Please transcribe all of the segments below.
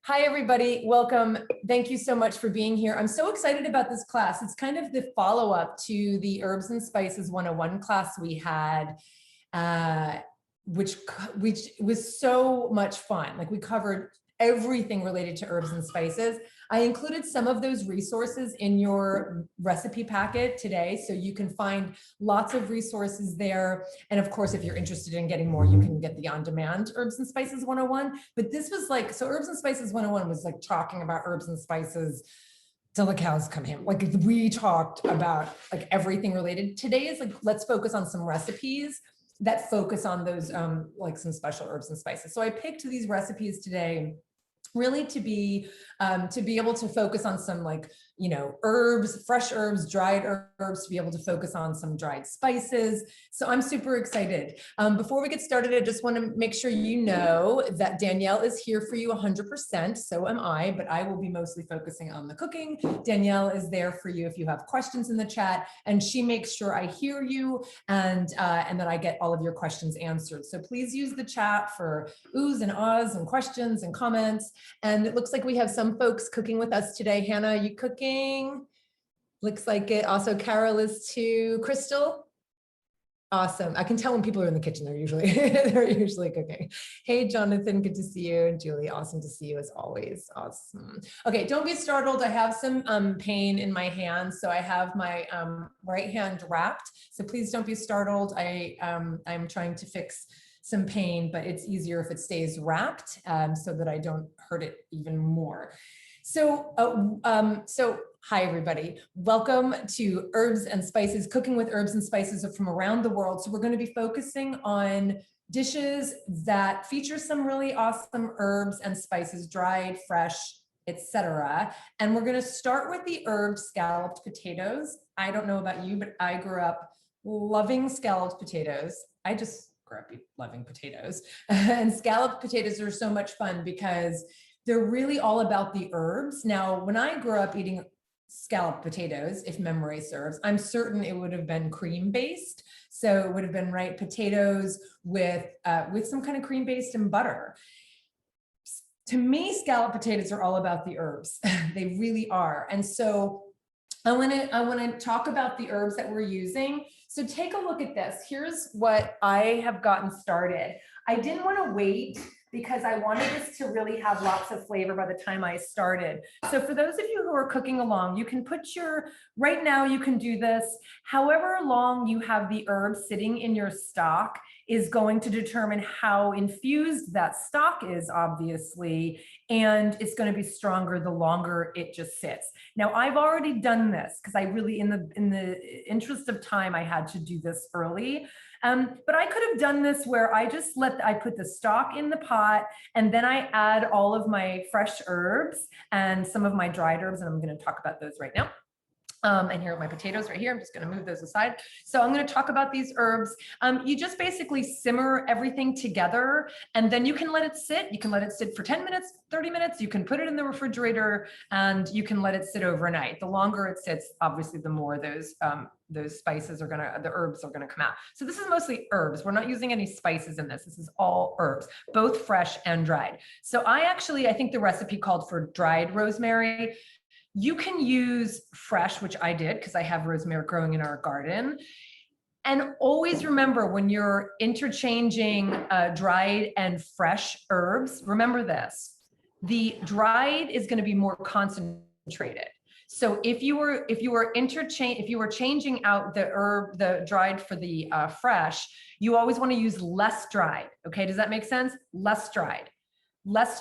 Hi, everybody. Welcome. Thank you so much for being here. I'm so excited about this class. It's kind of the follow-up to the Herbs and Spices 101 class we had, which was so much fun. Like, we covered everything related to herbs and spices. I included some of those resources in your recipe packet today, so you can find lots of resources there. And of course, if you're interested in getting more, you can get the on-demand Herbs and Spices 101. But this was like, so Herbs and Spices 101 was like talking about herbs and spices till the cows come home. Like, we talked about like everything related. Today is like, let's focus on some recipes that focus on those like some special herbs and spices. So I picked these recipes today really to be able to focus on some, like, you know, herbs, fresh herbs, dried herbs, to be able to focus on some dried spices. So I'm super excited. Before we get started, I just want to make sure you know that Danielle is here for you 100%. So am I, but I will be mostly focusing on the cooking. Danielle is there for you if you have questions in the chat, and she makes sure I hear you and that I get all of your questions answered. So please use the chat for oohs and ahs and questions and comments. And it looks like we have some folks cooking with us today. Hannah, are you cooking? Looks like it. Also, Carol is too. Crystal? Awesome. I can tell when people are in the kitchen, they're usually cooking. Hey, Jonathan, good to see you. And Julie, awesome to see you as always. Awesome. Okay, don't be startled. I have some pain in my hands. So I have my right hand wrapped. So please don't be startled. I'm trying to fix some pain, but it's easier if it stays wrapped so that I don't hurt it even more. So hi, everybody. Welcome to Herbs and Spices, Cooking with Herbs and Spices from around the world. So we're going to be focusing on dishes that feature some really awesome herbs and spices, dried, fresh, etc. And we're going to start with the herb scalloped potatoes. I don't know about you, but I grew up loving scalloped potatoes. I just grew up loving potatoes. And scalloped potatoes are so much fun because they're really all about the herbs. Now, when I grew up eating scalloped potatoes, if memory serves, I'm certain it would have been cream based. So it would have been, right, potatoes with some kind of cream based and butter. To me, scalloped potatoes are all about the herbs. They really are. And so I want to talk about the herbs that we're using. So take a look at this. Here's what I have gotten started. I didn't want to wait because I wanted this to really have lots of flavor by the time I started. So for those of you who are cooking along, you can put right now you can do this, however long you have the herb sitting in your stock is going to determine how infused that stock is, obviously, and it's going to be stronger the longer it just sits. Now, I've already done this because I really, in the interest of time, I had to do this early. But I could have done this where I put the stock in the pot and then I add all of my fresh herbs and some of my dried herbs, and I'm going to talk about those right now. And here are my potatoes right here. I'm just going to move those aside. So I'm going to talk about these herbs. You just basically simmer everything together, and then you can let it sit. You can let it sit for 10 minutes, 30 minutes. You can put it in the refrigerator, and you can let it sit overnight. The longer it sits, obviously, the more those spices the herbs are gonna come out. So this is mostly herbs. We're not using any spices in this. This is all herbs, both fresh and dried. So I think the recipe called for dried rosemary. You can use fresh, which I did because I have rosemary growing in our garden. And always remember, when you're interchanging dried and fresh herbs, remember this: the dried is going to be more concentrated. So if you were changing out the dried for the fresh, you always want to use less dried. Okay, does that make sense? Less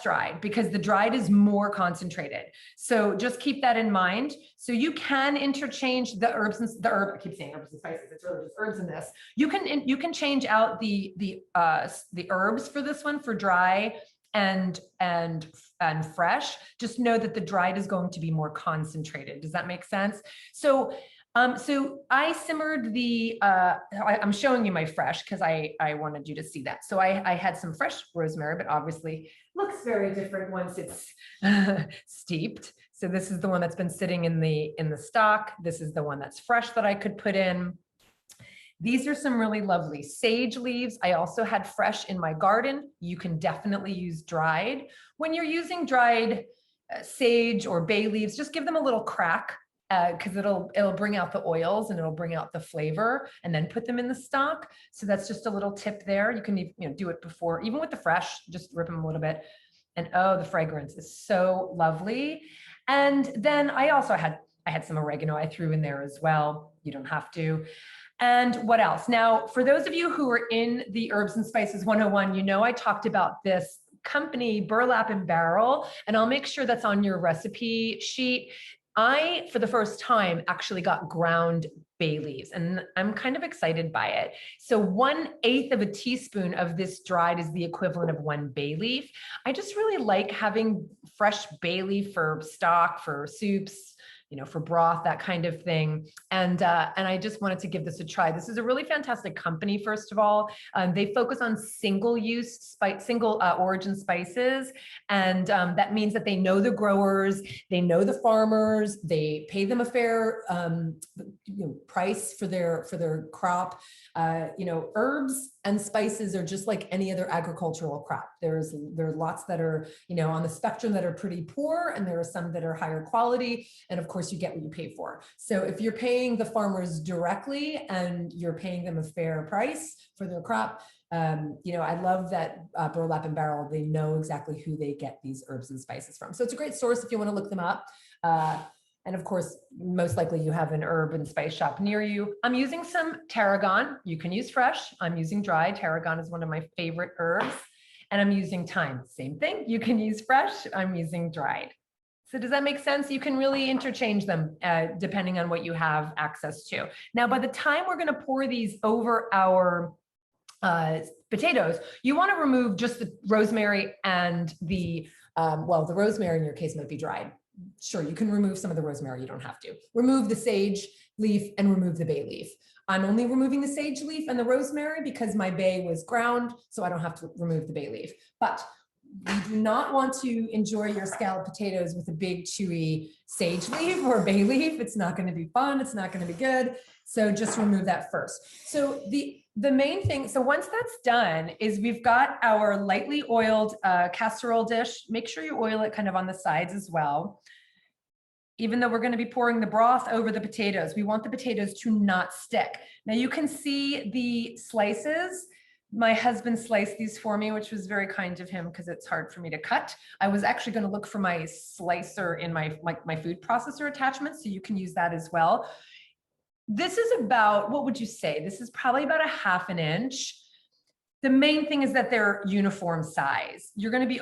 dried, because the dried is more concentrated. So just keep that in mind. So you can interchange the herbs and I keep saying herbs and spices. It's really just herbs in this. You can change out the herbs for this one, for dry and fresh. Just know that the dried is going to be more concentrated. Does that make sense? So I simmered I'm showing you my fresh because I wanted you to see that. So I had some fresh rosemary, but obviously looks very different once it's steeped. So this is the one that's been sitting in the stock. This is the one that's fresh that I could put in. These are some really lovely sage leaves. I also had fresh in my garden. You can definitely use dried. When you're using dried sage or bay leaves, just give them a little crack because it'll bring out the oils and it'll bring out the flavor, and then put them in the stock. So that's just a little tip there. You can do it before, even with the fresh, just rip them a little bit. And oh, the fragrance is so lovely. And then I also had some oregano I threw in there as well. You don't have to. And what else? Now, for those of you who are in the Herbs and Spices 101, you know I talked about this company, Burlap and Barrel, and I'll make sure that's on your recipe sheet. I, for the first time, actually got ground bay leaves, and I'm kind of excited by it. So 1/8 of a teaspoon of this dried is the equivalent of 1 bay leaf. I just really like having fresh bay leaf for stock, for soups, for broth, that kind of thing. And I just wanted to give this a try. This is a really fantastic company, first of all. They focus on single-use, single origin spices. And that means that they know the growers, they know the farmers, they pay them a fair price for their crop. Herbs and spices are just like any other agricultural crop. There are lots that are, on the spectrum that are pretty poor, and there are some that are higher quality. And of course, you get what you pay for. So if you're paying the farmers directly and you're paying them a fair price for their crop, I love that Burlap and Barrel, they know exactly who they get these herbs and spices from. So it's a great source if you want to look them up. And of course, most likely you have an herb and spice shop near you. I'm using some tarragon. You can use fresh. I'm using dry. Tarragon is one of my favorite herbs. And I'm using thyme. Same thing. You can use fresh. I'm using dried. So does that make sense? You can really interchange them depending on what you have access to. Now, by the time we're going to pour these over our potatoes, you want to remove just the rosemary and the rosemary in your case might be dried. Sure, you can remove some of the rosemary, you don't have to. Remove the sage leaf and remove the bay leaf. I'm only removing the sage leaf and the rosemary because my bay was ground, so I don't have to remove the bay leaf. But you do not want to enjoy your scalloped potatoes with a big chewy sage leaf or bay leaf. It's not going to be fun. It's not going to be good. So just remove that first. So the main thing, so once that's done, is we've got our lightly oiled casserole dish. Make sure you oil it kind of on the sides as well. Even though we're going to be pouring the broth over the potatoes, we want the potatoes to not stick. Now you can see the slices. My husband sliced these for me, which was very kind of him because it's hard for me to cut. I was actually going to look for my slicer in my food processor attachment, so you can use that as well. This is about, what would you say? This is probably about 1/2 inch. The main thing is that they're uniform size. You're going to be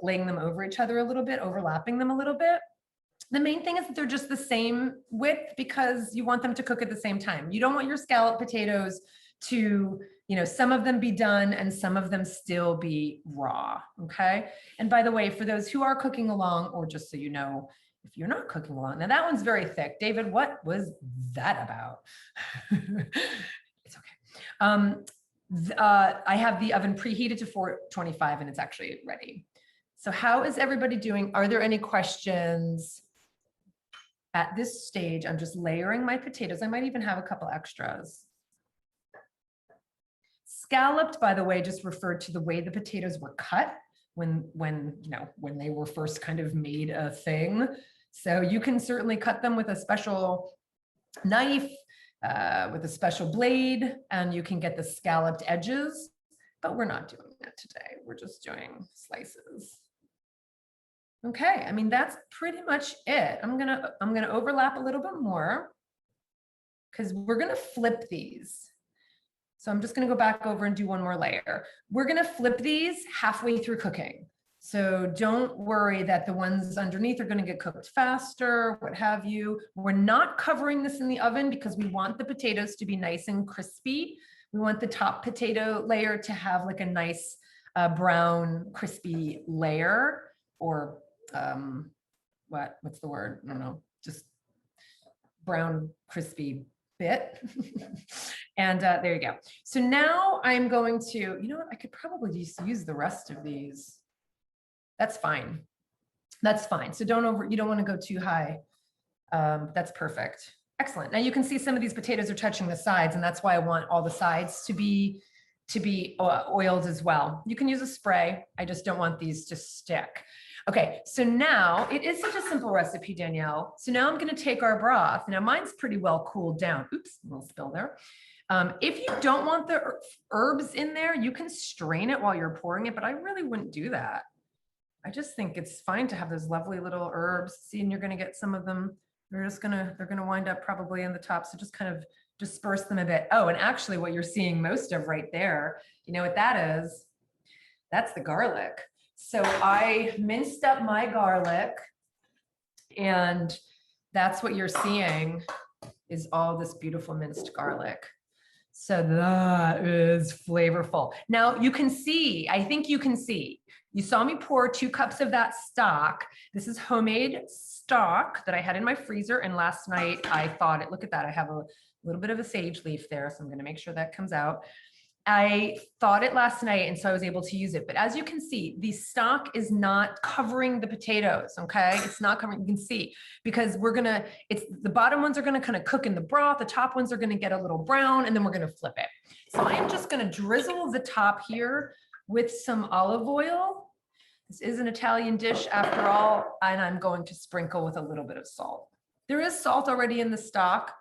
laying them over each other a little bit, overlapping them a little bit. The main thing is that they're just the same width because you want them to cook at the same time. You don't want your scalloped potatoes to, some of them be done and some of them still be raw, okay? And by the way, for those who are cooking along, or just so you know, if you're not cooking along, now that one's very thick. David, what was that about? It's okay. I have the oven preheated to 425 and it's actually ready. So how is everybody doing? Are there any questions? At this stage, I'm just layering my potatoes. I might even have a couple extras. Scalloped, by the way, just referred to the way the potatoes were cut when they were first kind of made a thing. So you can certainly cut them with a special knife, with a special blade, and you can get the scalloped edges, but we're not doing that today. We're just doing slices. Okay, I mean, that's pretty much it. I'm gonna overlap a little bit more because we're gonna flip these. So I'm just gonna go back over and do one more layer. We're gonna flip these halfway through cooking. So don't worry that the ones underneath are gonna get cooked faster, what have you. We're not covering this in the oven because we want the potatoes to be nice and crispy. We want the top potato layer to have like a nice brown, crispy layer, or what's the word? I don't know, just brown, crispy bit. And there you go. So now I'm going to, you know what? I could probably just use the rest of these. That's fine. That's fine. So you don't want to go too high. That's perfect. Excellent. Now you can see some of these potatoes are touching the sides, and that's why I want all the sides to be oiled as well. You can use a spray. I just don't want these to stick. Okay, so now it is such a simple recipe, Danielle. So now I'm going to take our broth. Now mine's pretty well cooled down. Oops, a little spill there. If you don't want the herbs in there, you can strain it while you're pouring it, but I really wouldn't do that. I just think it's fine to have those lovely little herbs. See, and you're going to get some of them. They're going to wind up probably in the top. So just kind of disperse them a bit. Oh, and actually what you're seeing most of right there, you know what that is? That's the garlic. So I minced up my garlic, and that's what you're seeing is all this beautiful minced garlic. So that is flavorful. Now you can see, I think you can see, you saw me pour 2 cups of that stock. This is homemade stock that I had in my freezer. And last night I thought it, look at that. I have a little bit of a sage leaf there. So I'm going to make sure that comes out. I thawed it last night, and so I was able to use it. But as you can see, the stock is not covering the potatoes, okay? It's not covering, you can see, because the bottom ones are gonna kind of cook in the broth, the top ones are gonna get a little brown, and then we're gonna flip it. So I am just gonna drizzle the top here with some olive oil. This is an Italian dish after all, and I'm going to sprinkle with a little bit of salt. There is salt already in the stock,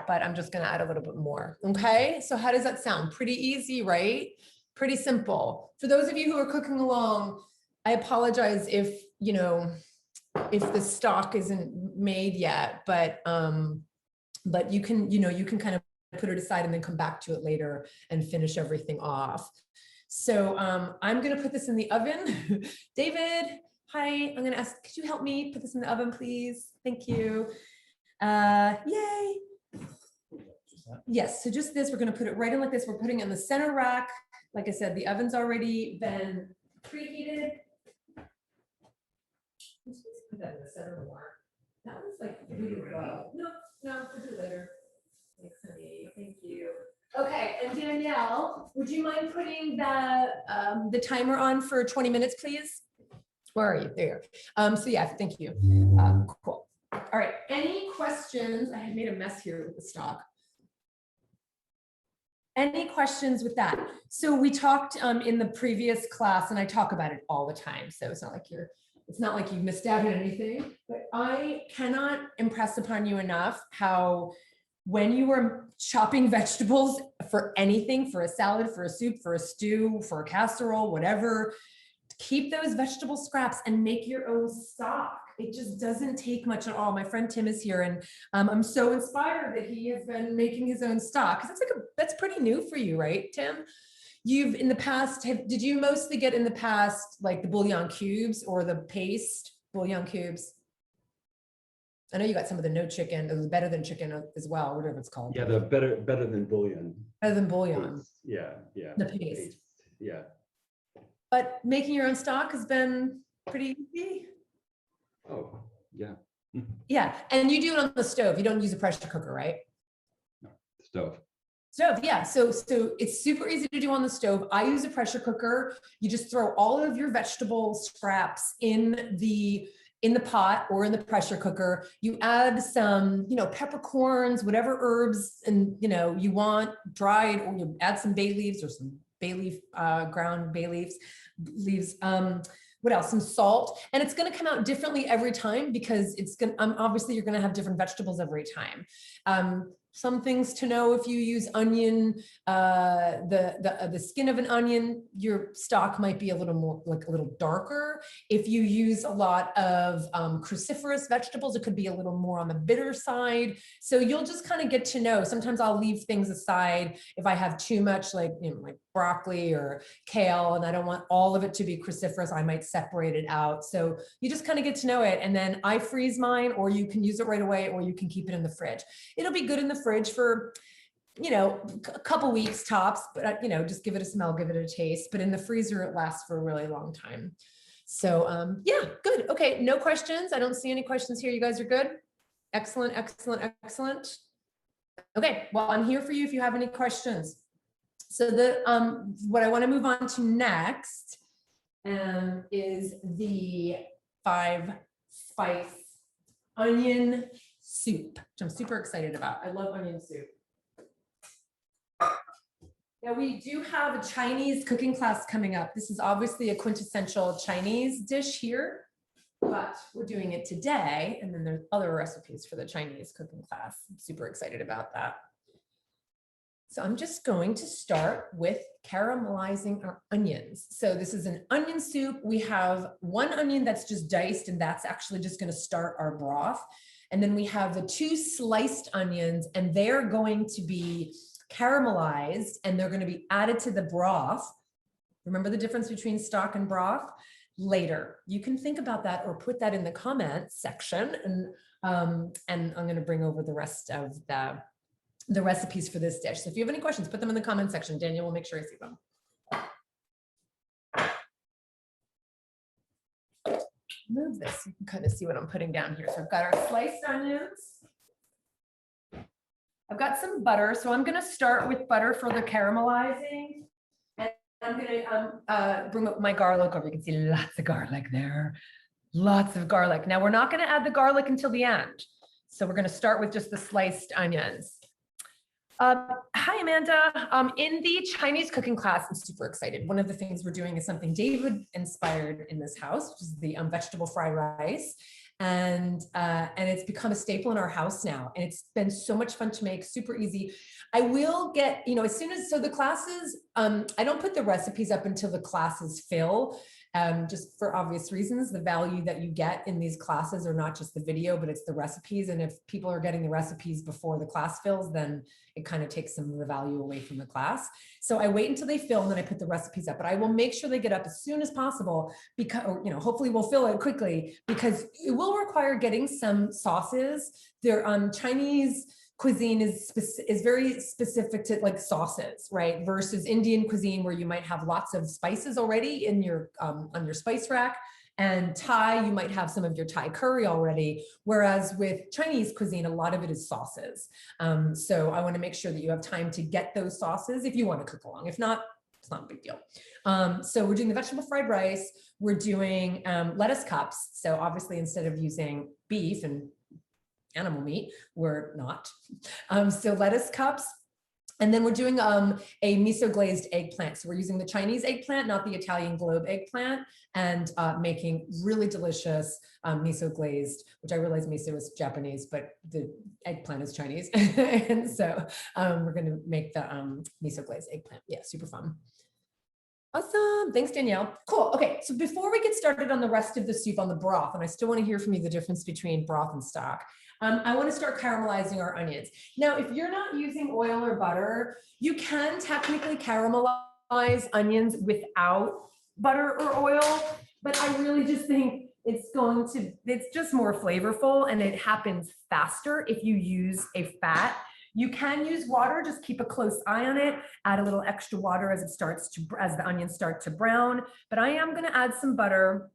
but I'm just going to add a little bit more. Okay. So how does that sound? Pretty easy, right? Pretty simple. For those of you who are cooking along, I apologize if, you know, if the stock isn't made yet, but you can, you know, you can kind of put it aside and then come back to it later and finish everything off. So I'm going to put this in the oven. David, hi, I'm going to ask, could you help me put this in the oven, please? Thank you. Yay. Yes, so just this, we're going to put it right in like this. We're putting it in the center rack. Like I said, the oven's already been preheated. Let's just put that in the center more. That was like really low. No, we'll do it later. Thanks, honey. Thank you. Okay, and Danielle, would you mind putting the timer on for 20 minutes, please? Where are you? There. So yeah, thank you. Cool. All right, any questions? I had made a mess here with the stock. Any questions with that? So we talked in the previous class, and I talk about it all the time. So it's not like you missed out on anything, but I cannot impress upon you enough how when you are chopping vegetables for anything, for a salad, for a soup, for a stew, for a casserole, whatever, keep those vegetable scraps and make your own stock. It just doesn't take much at all. My friend Tim is here, and I'm so inspired that he has been making his own stock, because that's pretty new for you, right, Tim? You've in the past, did you mostly get in the past like the bouillon cubes or the paste bouillon cubes? I know you got some of the no chicken, or the better than chicken as well, whatever it's called. Yeah, the better than bouillon. Better than bouillon. Yeah. The paste. Yeah. But making your own stock has been pretty easy. Oh, yeah. Yeah, and you do it on the stove. You don't use a pressure cooker, right? No, stove. Stove, yeah. So it's super easy to do on the stove. I use a pressure cooker. You just throw all of your vegetable scraps in the pot or in the pressure cooker. You add some, peppercorns, whatever herbs and you want dried, or you add some bay leaves or some bay leaf, ground bay leaves. What else? Some salt, and it's going to come out differently every time, because it's going to, obviously you're going to have different vegetables every time. Some things to know: if you use onion, the skin of an onion, your stock might be a little more, like a little darker. If you use a lot of cruciferous vegetables, it could be a little more on the bitter side. So you'll just kind of get to know. Sometimes I'll leave things aside if I have too much, like broccoli or kale, and I don't want all of it to be cruciferous. I might separate it out. So you just kind of get to know it, and then I freeze mine, or you can use it right away, or you can keep it in the fridge. It'll be good in the fridge for a couple weeks tops, but just give it a smell, give it a taste. But in the freezer, it lasts for a really long time. So yeah, good. Okay, no questions. I don't see any questions here. You guys are good. Excellent, excellent, excellent. Okay, well, I'm here for you if you have any questions. So what I want to move on to next is the 5-spice onion soup, which I'm super excited about. I love onion soup. Now we do have a Chinese cooking class coming up. This is obviously a quintessential Chinese dish here, but we're doing it today. And then there's other recipes for the Chinese cooking class. I'm super excited about that. So I'm just going to start with caramelizing our onions. So this is an onion soup. We have one onion that's just diced, and that's actually just going to start our broth. And then we have the 2 sliced onions, and they're going to be caramelized, and they're going to be added to the broth. Remember the difference between stock and broth? Later. You can think about that or put that in the comments section. And I'm going to bring over the rest of the recipes for this dish. So if you have any questions, put them in the comment section. Daniel will make sure I see them. Move this so you can kind of see what I'm putting down here. So I've got our sliced onions. I've got some butter. So I'm going to start with butter for the caramelizing. And I'm going to bring up my garlic over. You can see lots of garlic there. Lots of garlic. Now we're not going to add the garlic until the end. So we're going to start with just the sliced onions. Hi, Amanda. In the Chinese cooking class, I'm super excited. One of the things we're doing is something David inspired in this house, which is the vegetable fried rice. And it's become a staple in our house now. And it's been so much fun to make, super easy. I will get, as soon as, so the classes, I don't put the recipes up until the classes fill. Just for obvious reasons, the value that you get in these classes are not just the video, but it's the recipes. And if people are getting the recipes before the class fills, then it kind of takes some of the value away from the class. So I wait until they fill and then I put the recipes up, but I will make sure they get up as soon as possible because, hopefully we'll fill it quickly because it will require getting some sauces. Their Chinese cuisine is very specific to like sauces, right? Versus Indian cuisine where you might have lots of spices already in your on your spice rack, and Thai, you might have some of your Thai curry already. Whereas with Chinese cuisine, a lot of it is sauces. So I want to make sure that you have time to get those sauces if you want to cook along. If not, it's not a big deal. So we're doing the vegetable fried rice. We're doing lettuce cups. So obviously instead of using beef and animal meat, we're not. So lettuce cups. And then we're doing a miso glazed eggplant. So we're using the Chinese eggplant, not the Italian globe eggplant, and making really delicious miso glazed, which I realize miso is Japanese, but the eggplant is Chinese. And so we're going to make the miso glazed eggplant. Yeah, super fun. Awesome. Thanks, Danielle. Cool. Okay. So before we get started on the rest of the soup on the broth, and I still want to hear from you the difference between broth and stock, I want to start caramelizing our onions. Now, if you're not using oil or butter, you can technically caramelize onions without butter or oil, but I really just think it's just more flavorful and it happens faster if you use a fat. You can use water, just keep a close eye on it, add a little extra water as the onions start to brown, but I am going to add some butter,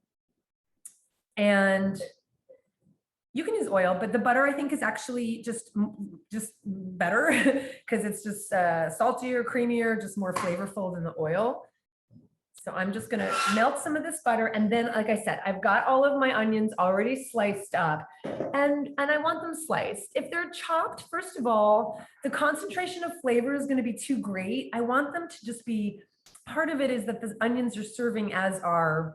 and you can use oil, but the butter I think is actually just better because it's just saltier, creamier, just more flavorful than the oil. So I'm just gonna melt some of this butter, and then, like I said, I've got all of my onions already sliced up, and I want them sliced. If they're chopped, first of all, the concentration of flavor is gonna be too great. I want them to just be, part of it is that the onions are serving as our,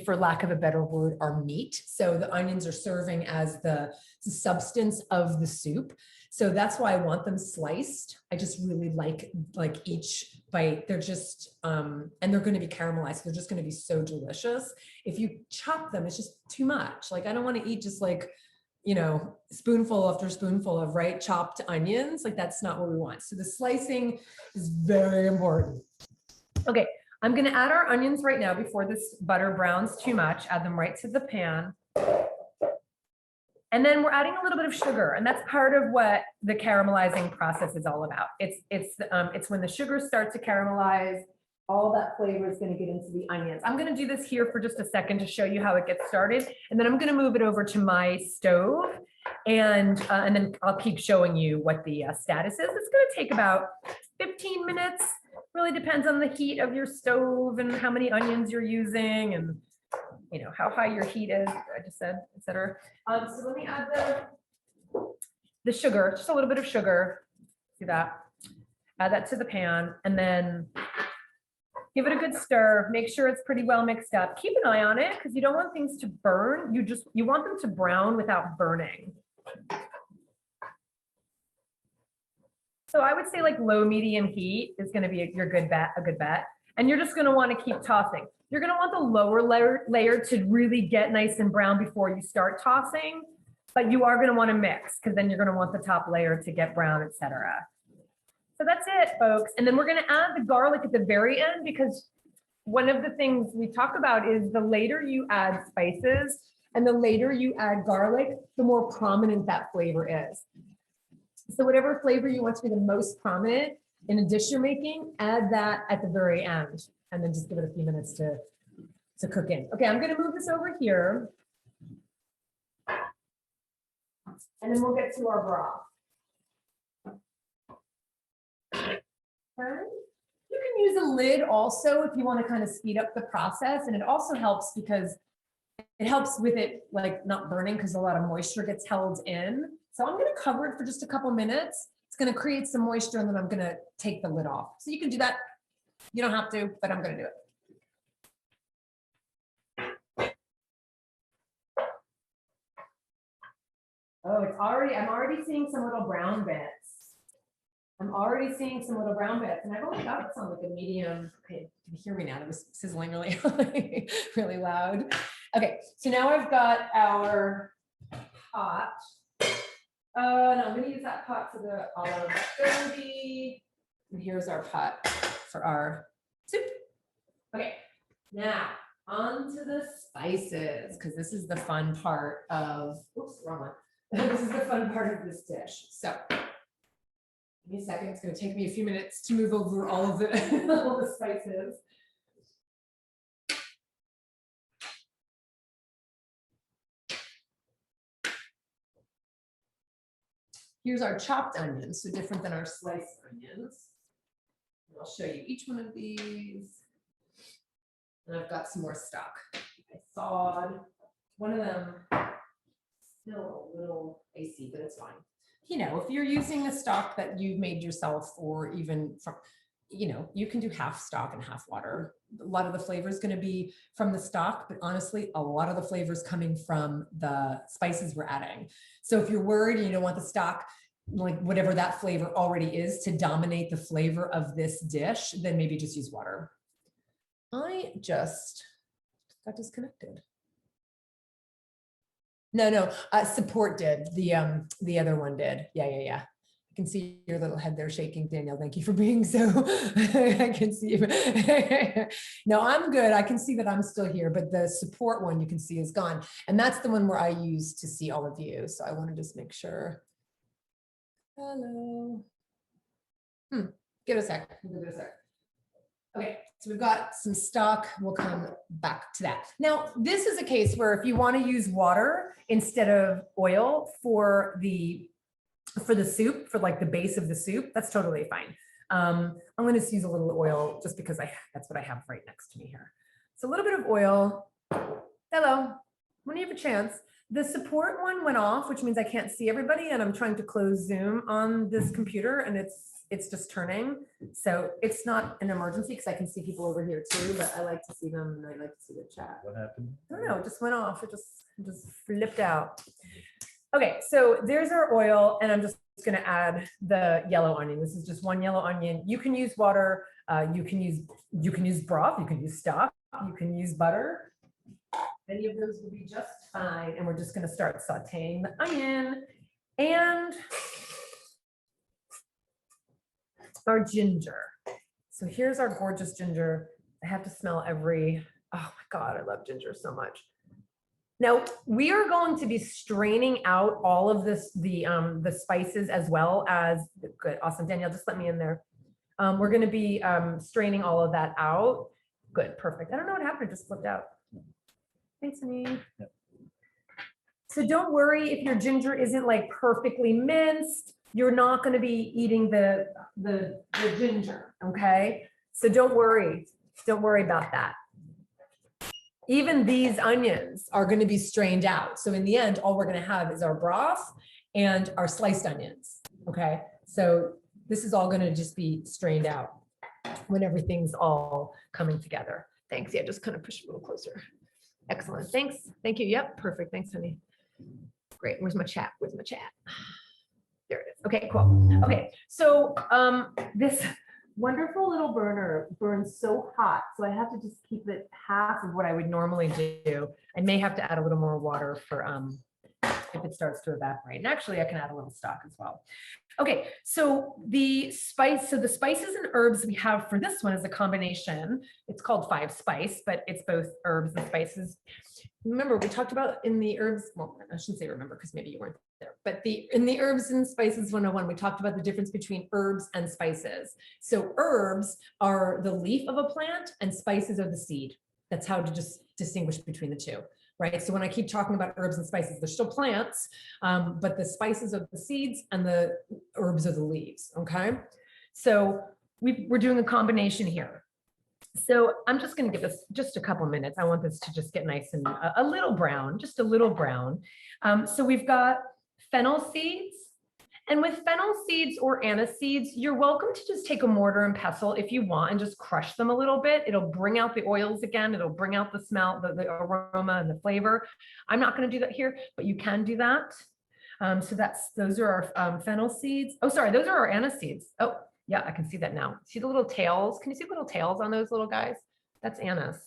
for lack of a better word, our meat. So the onions are serving as the substance of the soup. So that's why I want them sliced. I just really like each bite. They're just, and they're going to be caramelized. They're just going to be so delicious. If you chop them, it's just too much. Like, I don't want to eat just spoonful after spoonful of chopped onions. Like, that's not what we want. So the slicing is very important. Okay, I'm going to add our onions right now before this butter browns too much. Add them right to the pan. And then we're adding a little bit of sugar, and that's part of what the caramelizing process is all about. It's when the sugar starts to caramelize, all that flavor is going to get into the onions. I'm going to do this here for just a second to show you how it gets started, and then I'm going to move it over to my stove, and then I'll keep showing you what the status is. It's going to take about 15 minutes. Really depends on the heat of your stove and how many onions you're using, and how high your heat is, I just said, etc. So let me add the sugar, just a little bit of sugar. See that? Add that to the pan and then give it a good stir. Make sure it's pretty well mixed up. Keep an eye on it because you don't want things to burn. You want them to brown without burning. So I would say like low medium heat is going to be your good bet, a good bet. And you're just going to want to keep tossing. You're going to want the lower layer to really get nice and brown before you start tossing, but you are going to want to mix because then you're going to want the top layer to get brown, etc. So that's it, folks. And then we're going to add the garlic at the very end because one of the things we talk about is the later you add spices and the later you add garlic, the more prominent that flavor is. So whatever flavor you want to be the most prominent in a dish you're making, add that at the very end and then just give it a few minutes to cook in. Okay, I'm going to move this over here. And then we'll get to our broth. Okay. You can use a lid also if you want to kind of speed up the process. And it also helps because it helps with it like not burning because a lot of moisture gets held in. So I'm going to cover it for just a couple minutes. It's going to create some moisture and then I'm going to take the lid off. So you can do that. You don't have to, but I'm going to do it. Oh, I'm already seeing some little brown bits. And I've only got this on like a medium. Okay, can you hear me now? It was sizzling really, really loud. Okay, so now I've got our pot. No, I'm gonna use that pot for the olive Gobi. And here's our pot for our soup. Okay, now on to the spices, because this is the fun part of, oops, wrong one. This is the fun part of this dish. So give me a second, it's gonna take me a few minutes to move over all of the, all the spices. Here's our chopped onions, so different than our sliced onions. And I'll show you each one of these. And I've got some more stock. I thawed one of them, still a little icy, but it's fine. You know, if you're using a stock that you've made yourself or even from, you know, you can do half stock and half water. A lot of the flavor is going to be from the stock, but honestly, a lot of the flavor is coming from the spices we're adding. So if you're worried and you don't want the stock, like whatever that flavor already is to dominate the flavor of this dish, then maybe just use water. I just got disconnected. No, support did. The other one did. Yeah. I can see your little head there shaking, Danielle. Thank you for being so, I can see you. No, I'm good. I can see that I'm still here, but the support one you can see is gone. And that's the one where I use to see all of you. So I want to just make sure. Hello. Give it a sec. Okay, so we've got some stock. We'll come back to that. Now, this is a case where if you want to use water instead of oil for the soup, for like the base of the soup, that's totally fine. I'm going to use a little oil just because that's what I have right next to me here. So a little bit of oil. Hello, when you have a chance. The support one went off, which means I can't see everybody, and I'm trying to close Zoom on this computer, and it's just turning. So it's not an emergency because I can see people over here too, but I like to see them and I like to see the chat. What happened? I don't know, it just went off. It just flipped out. Okay, so there's our oil, and I'm just going to add the yellow onion. This is just one yellow onion. You can use water. You can use broth. You can use stock. You can use butter. Any of those will be just fine. And we're just going to start sauteing the onion and our ginger. So here's our gorgeous ginger. I have to smell oh my God, I love ginger so much. Now we are going to be straining out all of this, the spices as well as, good, awesome. Danielle, just let me in there. We're going to be straining all of that out. Good, perfect. I don't know what happened, it just flipped out. Thanks, Annie. Yep. So don't worry if your ginger isn't like perfectly minced. You're not going to be eating the ginger, okay? So don't worry about that. Even these onions are going to be strained out. So in the end, all we're going to have is our broth and our sliced onions. Okay, so this is all going to just be strained out when everything's all coming together. Thanks. Yeah, just kind of push a little closer. Excellent. Thanks. Thank you. Yep. Perfect. Thanks, honey. Great. Where's my chat? Where's my chat? There it is. Okay, cool. Okay, so this wonderful little burner burns so hot, so I have to just keep it half of what I would normally do. I may have to add a little more water for if it starts to evaporate. And actually, I can add a little stock as well. Okay, so the spices and herbs we have for this one is a combination. It's called 5 spice, but it's both herbs and spices. Remember, we talked about in the herbs, well, I shouldn't say remember because maybe you weren't there, but in the herbs and spices 101, we talked about the difference between herbs and spices. So herbs are the leaf of a plant and spices are the seed. That's how to just distinguish between the two. Right. So when I keep talking about herbs and spices, they're still plants, but the spices are the seeds and the herbs are the leaves. Okay. So we're doing a combination here. So I'm just going to give this just a couple minutes. I want this to just get nice and a little brown, just a little brown. So we've got fennel seeds. And with fennel seeds or anise seeds, you're welcome to just take a mortar and pestle if you want and just crush them a little bit. It'll bring out the oils again. It'll bring out the smell, the aroma and the flavor. I'm not going to do that here, but you can do that. So those are our fennel seeds. Oh, sorry, those are our anise seeds. Oh, yeah, I can see that now. See the little tails? Can you see little tails on those little guys? That's anise.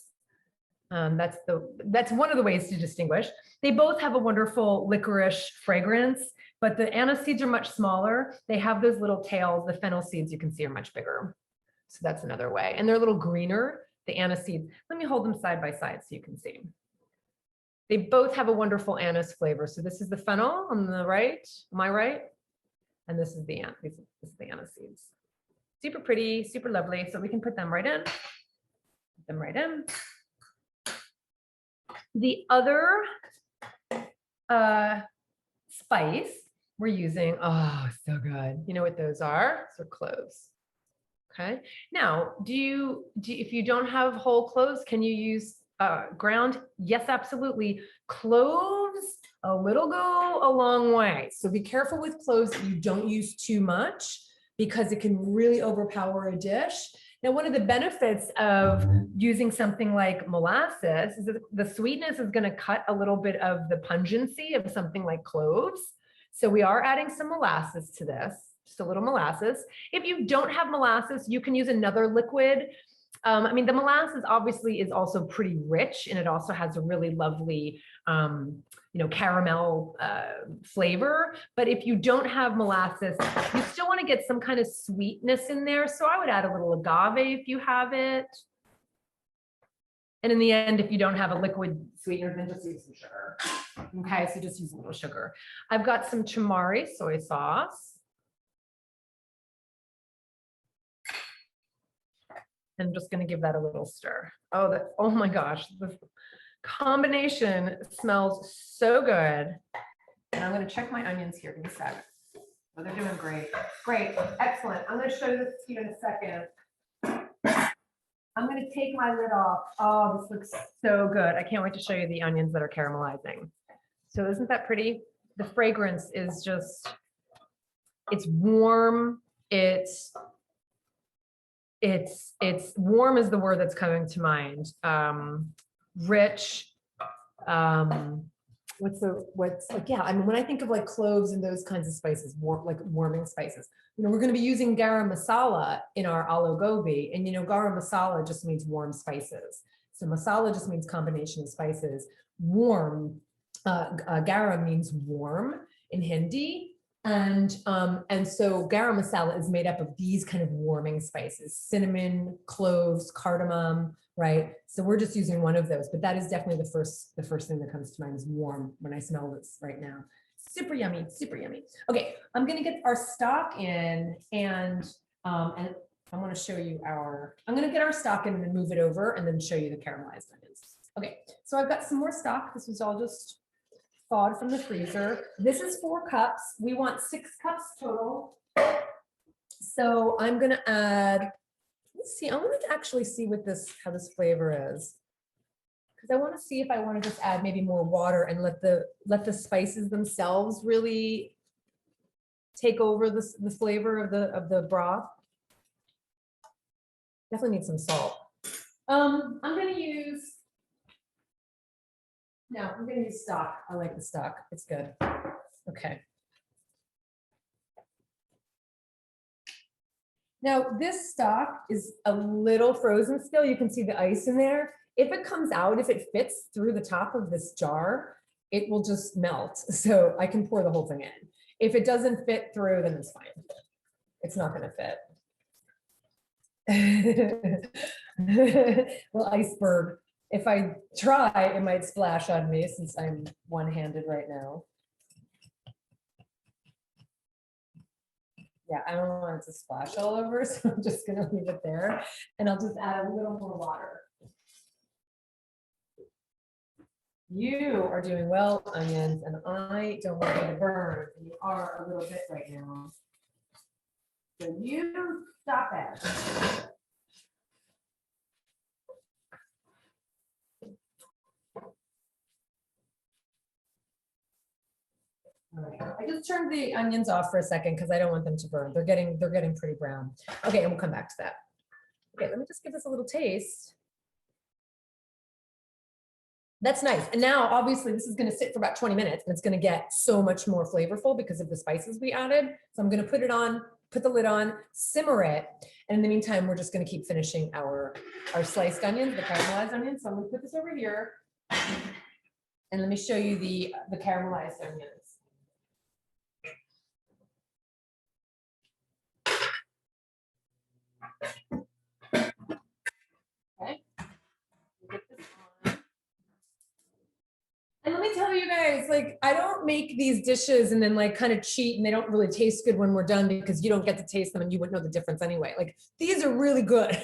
That's one of the ways to distinguish. They both have a wonderful licorice fragrance, but the anise seeds are much smaller. They have those little tails. The fennel seeds you can see are much bigger. So that's another way. And they're a little greener, the anise seeds. Let me hold them side by side so you can see. They both have a wonderful anise flavor. So this is the fennel on the right, am I right? And this is the anise seeds. Super pretty, super lovely. So we can put them right in. Put them right in. The other spice we're using, oh, so good. You know what those are? So cloves. Okay. Now, if you don't have whole cloves, can you use ground? Yes, absolutely. Cloves, a little go a long way. So be careful with cloves that you don't use too much because it can really overpower a dish. Now, one of the benefits of using something like molasses is that the sweetness is going to cut a little bit of the pungency of something like cloves. So we are adding some molasses to this, just a little molasses. If you don't have molasses, you can use another liquid. I mean, the molasses obviously is also pretty rich and it also has a really lovely, caramel flavor. But if you don't have molasses, you still want to get some kind of sweetness in there. So I would add a little agave if you have it. And in the end, if you don't have a liquid sweetener, then just use some sugar. Okay, so just use a little sugar. I've got some tamari soy sauce. And I'm just going to give that a little stir. Oh my gosh, the combination smells so good. And I'm going to check my onions here in a second. Oh, they're doing great. Great, excellent. I'm going to show this to you in a second. I'm going to take my lid off. Oh, this looks so good. I can't wait to show you the onions that are caramelizing. So isn't that pretty? The fragrance is just, it's warm. It's warm is the word that's coming to mind. Rich. Yeah, I mean, when I think of like cloves and those kinds of spices, warming spices, we're going to be using garam masala in our aloo gobi, and garam masala just means warm spices. So masala just means combination of spices. Warm, garam means warm in Hindi. And so garam masala is made up of these kind of warming spices: cinnamon, cloves, cardamom, right? So we're just using one of those, but that is definitely the first thing that comes to mind is warm when I smell this right now. Super yummy, super yummy. Okay, I'm gonna get our stock in and I want to show you I'm gonna get our stock in and then move it over and then show you the caramelized onions. Okay, so I've got some more stock. This was all just thawed from the freezer. This is 4 cups. We want 6 cups total. So I'm gonna add, let's see, I want to actually see how this flavor is. Because I want to see if I want to just add maybe more water and let the spices themselves really take over the flavor of the broth. Definitely need some salt. I'm gonna use stock. I like the stock. It's good. Okay. Now this stock is a little frozen still. You can see the ice in there. If it comes out, if it fits through the top of this jar, it will just melt. So I can pour the whole thing in. If it doesn't fit through, then it's fine. It's not gonna fit. Well, iceberg. If I try, it might splash on me since I'm one-handed right now. Yeah, I don't want it to splash all over, so I'm just gonna leave it there. And I'll just add a little more water. You are doing well, onions, and I don't want you to burn. You are a little bit right now. So you stop it. All right. I just turned the onions off for a second because I don't want them to burn. They're getting pretty brown. Okay, and we'll come back to that. Okay, let me just give this a little taste. That's nice. And now obviously this is going to sit for about 20 minutes and it's going to get so much more flavorful because of the spices we added. So I'm going to put it on, put the lid on, simmer it. And in the meantime, we're just going to keep finishing our sliced onions, the caramelized onions. So I'm going to put this over here and let me show you the caramelized onions. Okay. Get this on. And let me tell you guys, like, I don't make these dishes and then like kind of cheat and they don't really taste good when we're done because you don't get to taste them and you wouldn't know the difference anyway. Like, these are really good.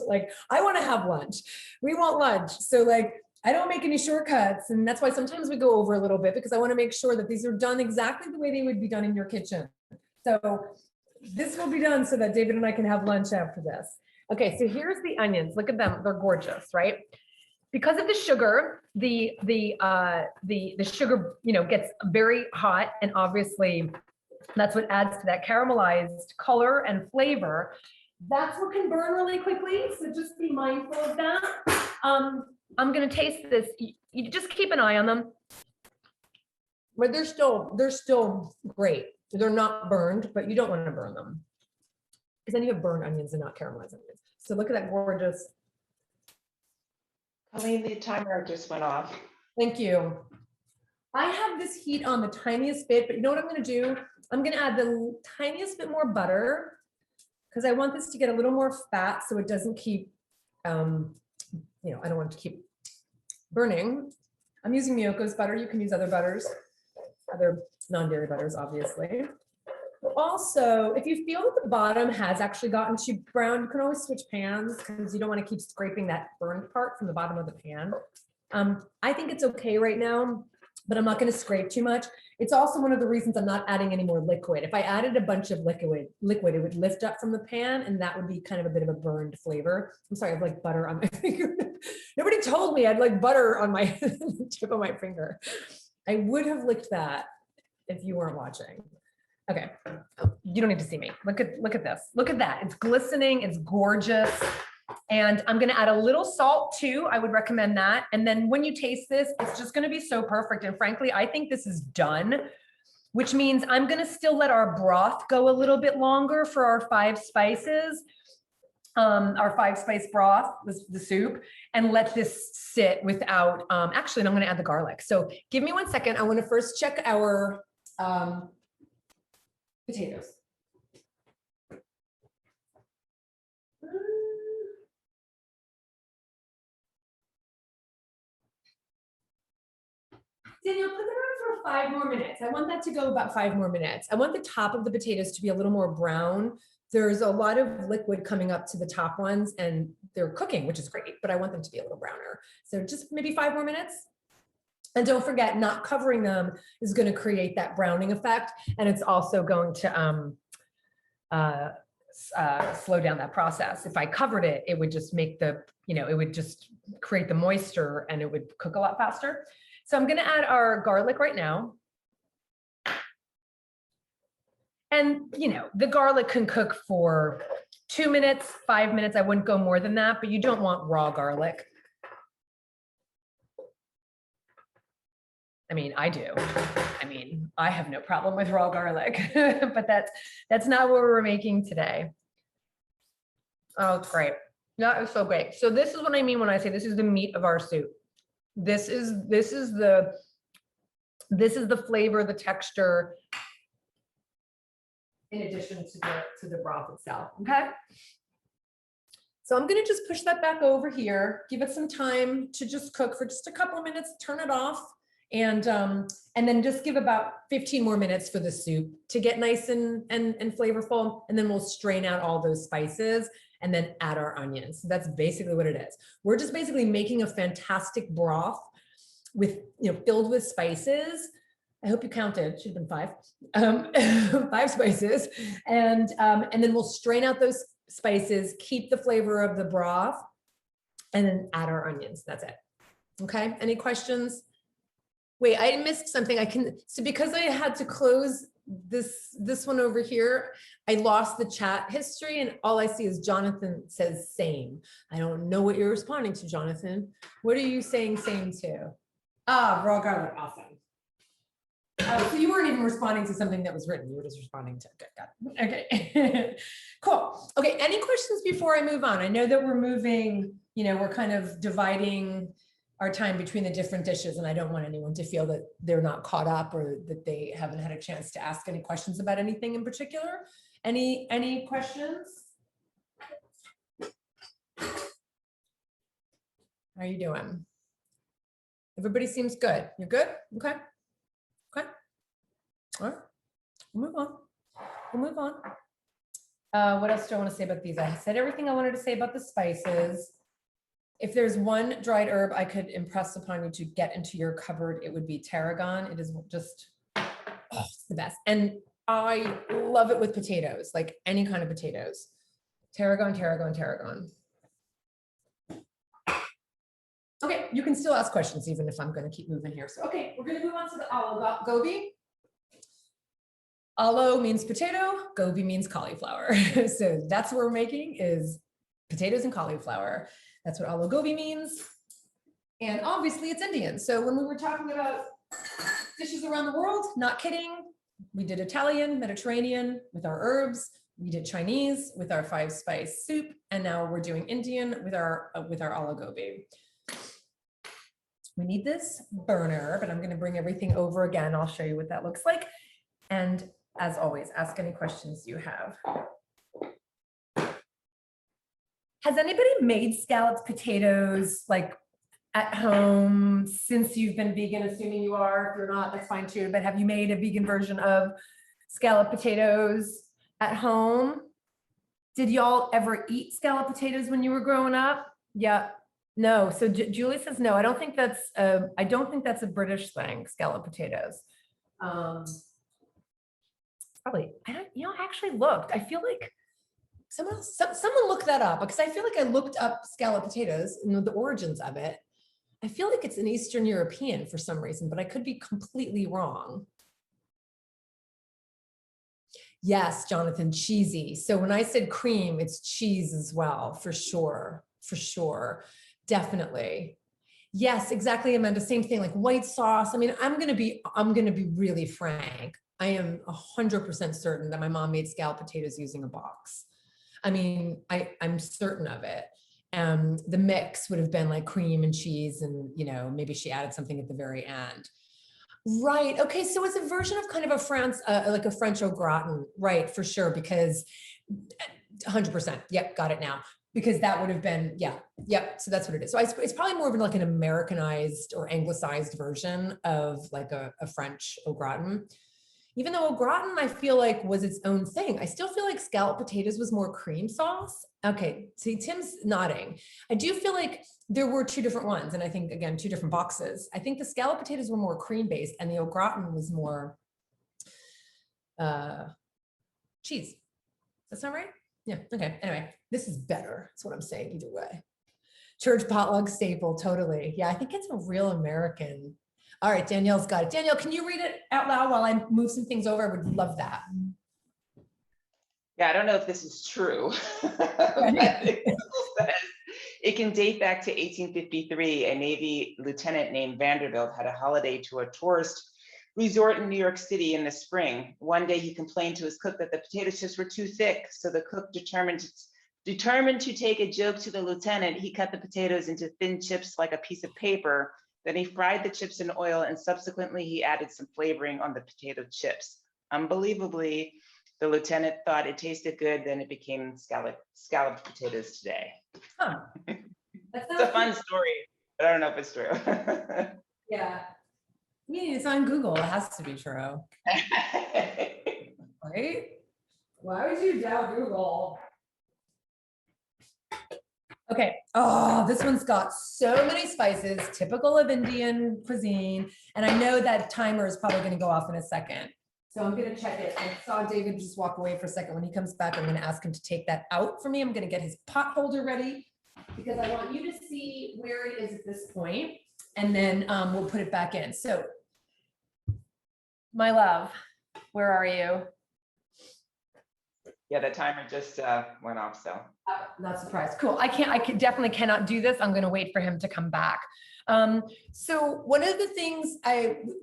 Like, I want to have lunch. We want lunch. So like, I don't make any shortcuts. And that's why sometimes we go over a little bit because I want to make sure that these are done exactly the way they would be done in your kitchen. So this will be done so that David and I can have lunch after this. Okay, so here's the onions. Look at them. They're gorgeous, right? Because of the sugar, the sugar, you know, gets very hot, and obviously that's what adds to that caramelized color and flavor. That's what can burn really quickly, so just be mindful of that. I'm gonna taste this. You just keep an eye on them, but they're still great. They're not burned, but you don't want to burn them because then you have burned onions and not caramelized onions. So look at that gorgeous. Colleen, the timer just went off. Thank you. I have this heat on the tiniest bit, but you know what I'm going to do? I'm going to add the tiniest bit more butter because I want this to get a little more fat so it doesn't keep, you know, I don't want it to keep burning. I'm using Miyoko's butter. You can use other butters, other non-dairy butters, obviously. Also, if you feel that the bottom has actually gotten too brown, you can always switch pans because you don't want to keep scraping that burned part from the bottom of the pan. I think it's okay right now, but I'm not going to scrape too much. It's also one of the reasons I'm not adding any more liquid. If I added a bunch of liquid, it would lift up from the pan and that would be kind of a bit of a burned flavor. I'm sorry, I have like butter on my finger. Nobody told me I'd like butter on my tip of my finger. I would have licked that if you weren't watching. Okay, you don't need to see me. Look at this. Look at that. It's glistening. It's gorgeous. And I'm going to add a little salt too. I would recommend that. And then when you taste this, it's just going to be so perfect. And frankly, I think this is done, which means I'm going to still let our broth go a little bit longer for our 5 spices, our 5-spice broth, the soup, and let this sit without, actually, and I'm going to add the garlic. So give me 1 second. I want to first check our, potatoes. Daniel, put that on for 5 more minutes. I want that to go about 5 more minutes. I want the top of the potatoes to be a little more brown. There's a lot of liquid coming up to the top ones and they're cooking, which is great, but I want them to be a little browner. So just maybe 5 more minutes. And don't forget, not covering them is going to create that browning effect. And it's also going to slow down that process. If I covered it, it would just make the, you know, it would just create the moisture and it would cook a lot faster. So I'm going to add our garlic right now. And, you know, the garlic can cook for 2 minutes, 5 minutes. I wouldn't go more than that, but you don't want raw garlic. I mean, I do. I mean, I have no problem with raw garlic, but that's not what we're making today. Oh, it's great. That is so great. So this is what I mean when I say this is the meat of our soup. This is the flavor, the texture, in addition to the broth itself. Okay. So I'm going to just push that back over here, give it some time to just cook for just a couple of minutes, turn it off, and then just give about 15 more minutes for the soup to get nice and flavorful. And then we'll strain out all those spices and then add our onions. So that's basically what it is. We're just basically making a fantastic broth with, you know, filled with spices. I hope you counted, should have been 5, 5 spices. And then we'll strain out those spices, keep the flavor of the broth, and then add our onions. That's it. Okay, any questions? Wait, I missed something. So because I had to close this one over here, I lost the chat history and all I see is Jonathan says same. I don't know what you're responding to, Jonathan. What are you saying same to? Ah, raw garlic, awesome. So you weren't even responding to something that was written. You were just responding to, okay, got it. Okay, cool. Okay, any questions before I move on? I know that we're moving, you know, we're kind of dividing our time between the different dishes and I don't want anyone to feel that they're not caught up or that they haven't had a chance to ask any questions about anything in particular. Any questions? How are you doing? Everybody seems good. You're good? Okay. Okay. All right. We'll move on. We'll move on. What else do I want to say about these? I said everything I wanted to say about the spices. If there's one dried herb I could impress upon you to get into your cupboard, it would be tarragon. It is just, oh, it's the best. And I love it with potatoes, like any kind of potatoes. Tarragon, tarragon, tarragon. Okay, you can still ask questions even if I'm going to keep moving here. So, okay, we're going to move on to the aloo gobi. Aloo means potato, gobi means cauliflower. So that's what we're making is potatoes and cauliflower. That's what aloo gobi means. And obviously it's Indian. So when we were talking about dishes around the world, not kidding, we did Italian, Mediterranean with our herbs. We did Chinese with our 5-spice soup. And now we're doing Indian with our aloo gobi. We need this burner, but I'm going to bring everything over again. I'll show you what that looks like. And as always, ask any questions you have. Has anybody made scalloped potatoes like at home since you've been vegan? Assuming you are. If you're not, that's fine too. But have you made a vegan version of scalloped potatoes at home? Did y'all ever eat scalloped potatoes when you were growing up? Yeah. No. So Julie says no. I don't think that's a British thing. Scalloped potatoes. Probably. I actually looked. I feel like someone look that up because I feel like I looked up scalloped potatoes and the origins of it. I feel like it's an Eastern European for some reason, but I could be completely wrong. Yes, Jonathan, cheesy. So when I said cream, it's cheese as well, for sure, definitely. Yes, exactly, Amanda. Same thing, like white sauce. I mean, I'm gonna be really frank. I am 100% certain that my mom made scalloped potatoes using a box. I mean, I'm certain of it. The mix would have been like cream and cheese and, you know, maybe she added something at the very end. Right. Okay. So it's a version of kind of like a French au gratin, right? For sure. Because 100%. Yep. Got it now. Because that would have been, yeah. Yep. So that's what it is. So it's probably more of like an Americanized or anglicized version of like a French au gratin. Even though au gratin, I feel like was its own thing. I still feel like scalloped potatoes was more cream sauce. Okay, see, Tim's nodding. I do feel like there were 2 different ones. And I think, again, 2 different boxes. I think the scalloped potatoes were more cream-based and the au gratin was more cheese. Does that sound right? Yeah, okay, anyway, this is better. That's what I'm saying either way. Church potluck staple, totally. Yeah, I think it's a real American. All right, Danielle's got it. Danielle, can you read it out loud while I move some things over? I would love that. Yeah, I don't know if this is true. But it says it can date back to 1853. A Navy lieutenant named Vanderbilt had a holiday to a tourist resort in New York City in the spring. One day he complained to his cook that the potato chips were too thick, so the cook determined to take a joke to the lieutenant. He cut the potatoes into thin chips like a piece of paper. Then he fried the chips in oil, and subsequently he added some flavoring on the potato chips. Unbelievably, the lieutenant thought it tasted good, then it became scalloped potatoes today. Huh. It's a fun story, but I don't know if it's true. Yeah. I mean, it's on Google. It has to be true. Right? Why would you doubt Google? Okay. Oh, this one's got so many spices, typical of Indian cuisine. And I know that timer is probably going to go off in a second. So I'm going to check it. I saw David just walk away for a second. When he comes back, I'm going to ask him to take that out for me. I'm going to get his pot holder ready because I want you to see where it is at this point, and then we'll put it back in. So, my love, where are you? Yeah, the timer just went off, so. Not surprised. Cool. I definitely cannot do this. I'm going to wait for him to come back. So one of the things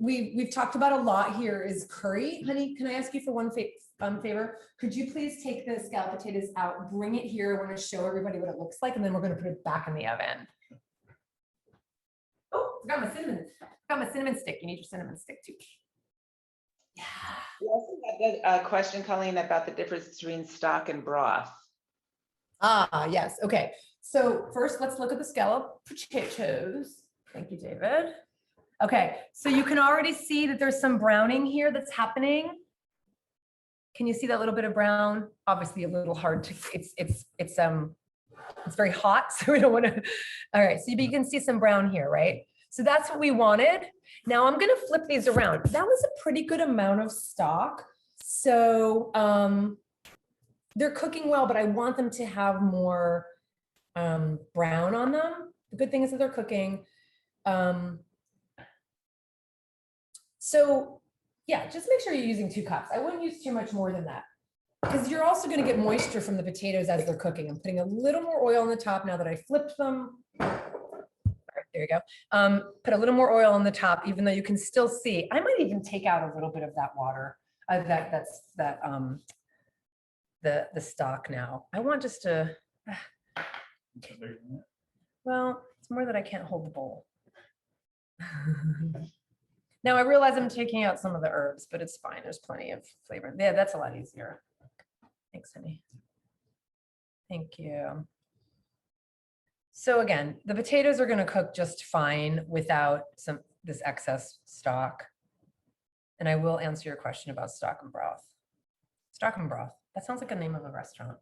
we've talked about a lot here is curry. Honey, can I ask you for one favor? Could you please take the scalloped potatoes out, bring it here? I want to show everybody what it looks like, and then we're going to put it back in the oven. Oh, forgot my cinnamon. Got my cinnamon stick. You need your cinnamon stick too. Yeah. We also got a question, Colleen, about the difference between stock and broth. Ah, yes. Okay. So first, let's look at the scalloped potatoes. Thank you, David. Okay. So you can already see that there's some browning here that's happening. Can you see that little bit of brown? Obviously a little hard to, it's very hot. So we don't want to, all right. So you can see some brown here, right? So that's what we wanted. Now I'm going to flip these around. That was a pretty good amount of stock. So, they're cooking well, but I want them to have more brown on them. The good thing is that they're cooking. So yeah, just make sure you're using 2 cups. I wouldn't use too much more than that because you're also going to get moisture from the potatoes as they're cooking. I'm putting a little more oil on the top now that I flipped them. All right, there you go. Put a little more oil on the top, even though you can still see. I might even take out a little bit of that water. The stock now. I want just to, well, it's more that I can't hold the bowl. Now I realize I'm taking out some of the herbs, but it's fine. There's plenty of flavor. Yeah, that's a lot easier. Thanks, honey. Thank you. So again, the potatoes are going to cook just fine without this excess stock. And I will answer your question about stock and broth. Stock and broth. That sounds like a name of a restaurant.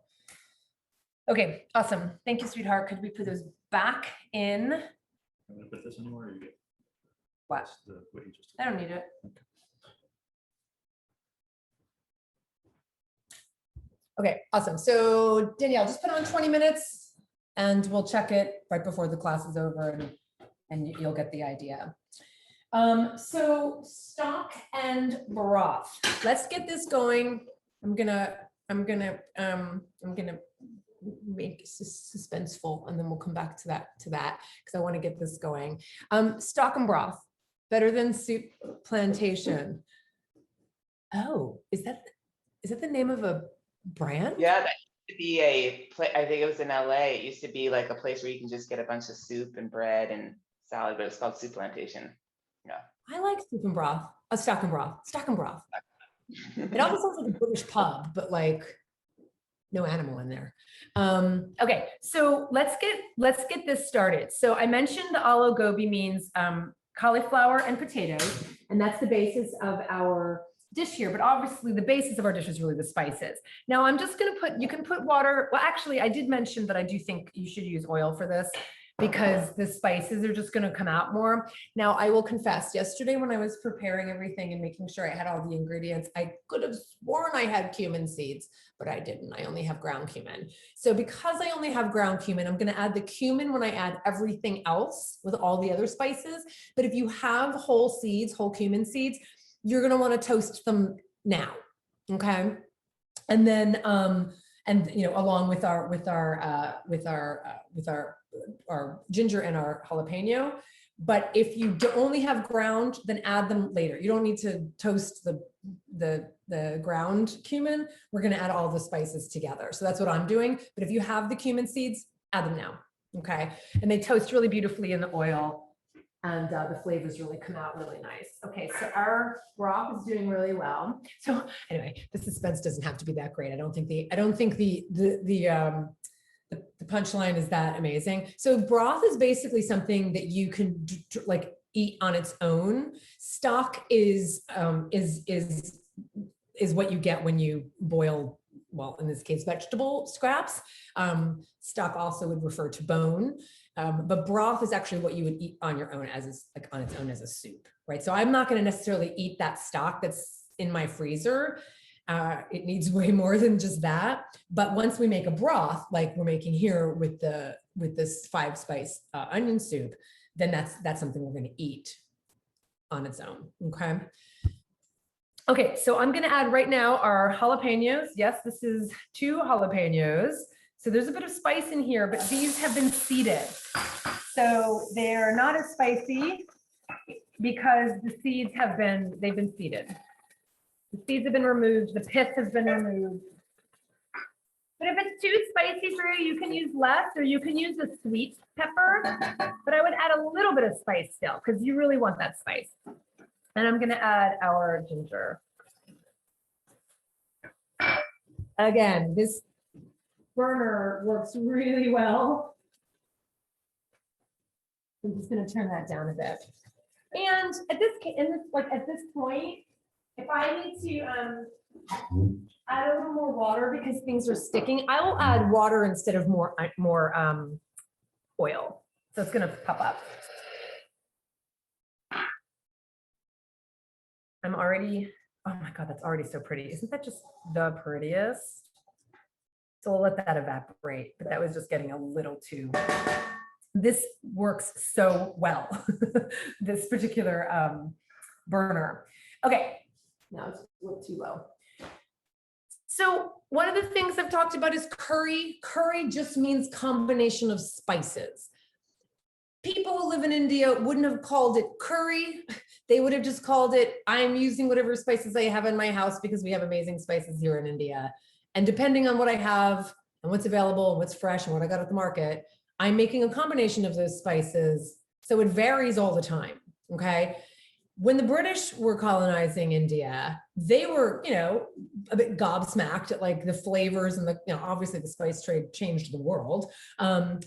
Okay, awesome. Thank you, sweetheart. Could we put those back in? I'm gonna put this anywhere. Or you get What? what you just I don't need it. Okay, awesome. So Danielle, just put on 20 minutes and we'll check it right before the class is over and you'll get the idea. So stock and broth. Let's get this going. I'm gonna make it suspenseful and then we'll come back to that because I want to get this going. Stock and broth, better than soup plantation. Oh, is that the name of a brand? Yeah, that used to be I think it was in LA. It used to be like a place where you can just get a bunch of soup and bread and salad, but it's called Soup Plantation. Yeah. I like soup and broth. Stock and broth. Stock and broth. It almost sounds like a British pub, but like no animal in there. Okay, so let's get this started. So I mentioned the Aloo Gobi means cauliflower and potatoes, and that's the basis of our dish here. But obviously, the basis of our dish is really the spices. Now I'm just going to you can put water. Well, actually, I did mention that I do think you should use oil for this, because the spices are just going to come out more. Now, I will confess, yesterday when I was preparing everything and making sure I had all the ingredients, I could have sworn I had cumin seeds, but I didn't. I only have ground cumin. So because I only have ground cumin, I'm going to add the cumin when I add everything else with all the other spices. But if you have whole seeds, whole cumin seeds, you're going to want to toast them now. Okay. And then, and you know, along with our ginger and our jalapeno. But if you only have ground, then add them later. You don't need to toast the ground cumin. We're going to add all the spices together. So that's what I'm doing. But if you have the cumin seeds, add them now. Okay. And they toast really beautifully in the oil. And the flavors really come out really nice. Okay, so our broth is doing really well. So anyway, the suspense doesn't have to be that great. I don't think the punchline is that amazing. So broth is basically something that you can like eat on its own. Stock is what you get when you boil, well, in this case, vegetable scraps. Stock also would refer to bone. But broth is actually what you would eat on your own like on its own as a soup, right? So I'm not going to necessarily eat that stock that's in my freezer. It needs way more than just that. But once we make a broth, like we're making here with this 5-spice onion soup, then that's something we're going to eat on its own. Okay. Okay, so I'm going to add right now our jalapenos. Yes, this is 2 jalapenos. So there's a bit of spice in here, but these have been seeded. So they're not as spicy because the seeds they've been seeded. The seeds have been removed, the pith has been removed. But if it's too spicy for you, you can use less, or you can use a sweet pepper, but I would add a little bit of spice still because you really want that spice. And I'm gonna add our ginger. Again, this burner works really well. I'm just going to turn that down a bit. And at this point, if I need to add a little more water because things are sticking, I will add water instead of more oil. So it's going to pop up. I'm already, oh my God, that's already so pretty. Isn't that just the prettiest? So we'll let that evaporate, but that was just getting a little too, this works so well, this particular burner. Okay, now it's a little too low. So one of the things I've talked about is curry. Curry just means combination of spices. People who live in India wouldn't have called it curry. They would have just called it, I'm using whatever spices I have in my house because we have amazing spices here in India. And depending on what I have and what's available and what's fresh and what I got at the market, I'm making a combination of those spices. So it varies all the time, okay? When the British were colonizing India, they were, you know, a bit gobsmacked at like the flavors and the, you know, obviously the spice trade changed the world. When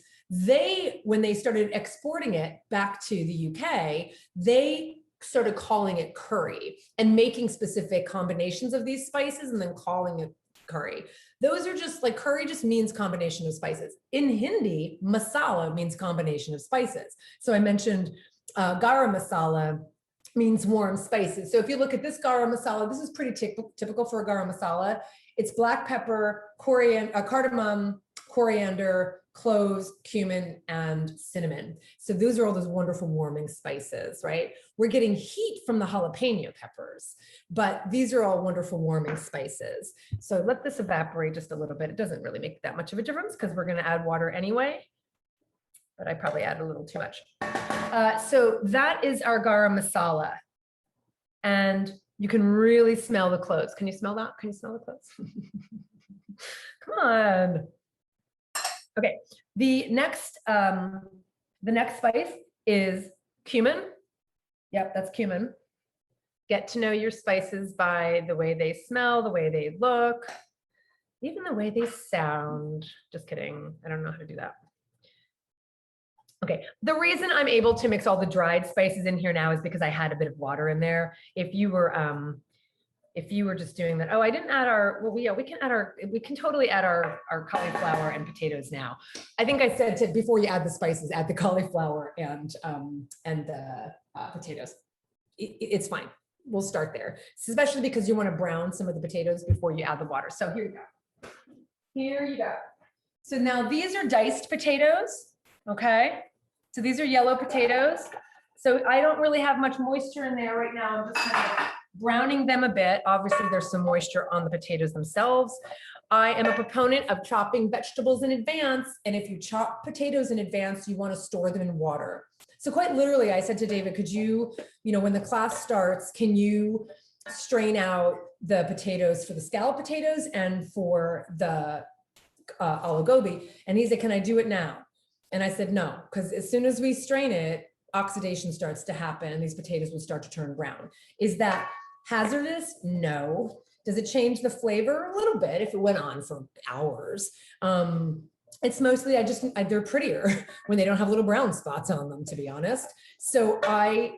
they started exporting it back to the UK, they started calling it curry and making specific combinations of these spices and then calling it curry. Those are just like, curry just means combination of spices. In Hindi, masala means combination of spices. So I mentioned garam masala means warm spices. So if you look at this garam masala, this is pretty typical for a garam masala. It's black pepper, cardamom, coriander, cloves, cumin, and cinnamon. So those are all those wonderful warming spices, right? We're getting heat from the jalapeno peppers, but these are all wonderful warming spices. So let this evaporate just a little bit. It doesn't really make that much of a difference because we're going to add water anyway, but I probably add a little too much. So that is our garam masala. And you can really smell the cloves. Can you smell that? Can you smell the cloves? Come on. Okay, the next spice is cumin. Yep, that's cumin. Get to know your spices by the way they smell, the way they look, even the way they sound. Just kidding, I don't know how to do that. Okay, the reason I'm able to mix all the dried spices in here now is because I had a bit of water in there. If you were just doing that, oh, I didn't add our, well, yeah, we can totally add our cauliflower and potatoes now. I think I said to, before you add the spices, add the cauliflower and the potatoes. It's fine. We'll start there, especially because you want to brown some of the potatoes before you add the water. So here you go. Here you go. So now these are diced potatoes. Okay. So these are yellow potatoes. So I don't really have much moisture in there right now. I'm just kind of browning them a bit. Obviously, there's some moisture on the potatoes themselves. I am a proponent of chopping vegetables in advance. And if you chop potatoes in advance, you want to store them in water. So quite literally, I said to David, could you, when the class starts, can you strain out the potatoes for the scalloped potatoes and for the Aloo Gobi? And he said, can I do it now? And I said, no, because as soon as we strain it, oxidation starts to happen and these potatoes will start to turn brown. Is that hazardous? No. Does it change the flavor? A little bit if it went on for hours. It's mostly, they're prettier when they don't have little brown spots on them, to be honest. So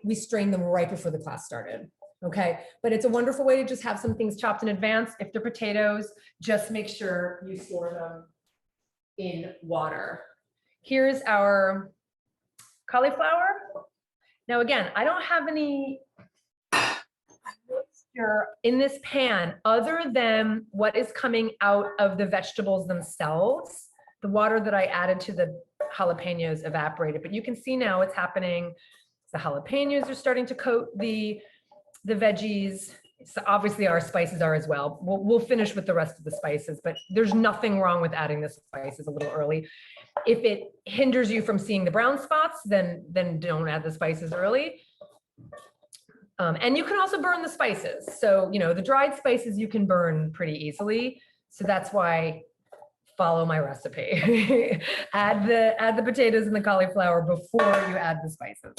we strained them right before the class started. Okay, but it's a wonderful way to just have some things chopped in advance. If they're potatoes, just make sure you store them in water. Here's our cauliflower. Now, again, I don't have any mixture in this pan other than what is coming out of the vegetables themselves. The water that I added to the jalapenos evaporated, but you can see now what's happening. The jalapenos are starting to coat the veggies. So obviously our spices are as well. We'll finish with the rest of the spices, but there's nothing wrong with adding the spices a little early. If it hinders you from seeing the brown spots, then don't add the spices early. And you can also burn the spices. So, the dried spices you can burn pretty easily. So that's why follow my recipe. add the potatoes and the cauliflower before you add the spices,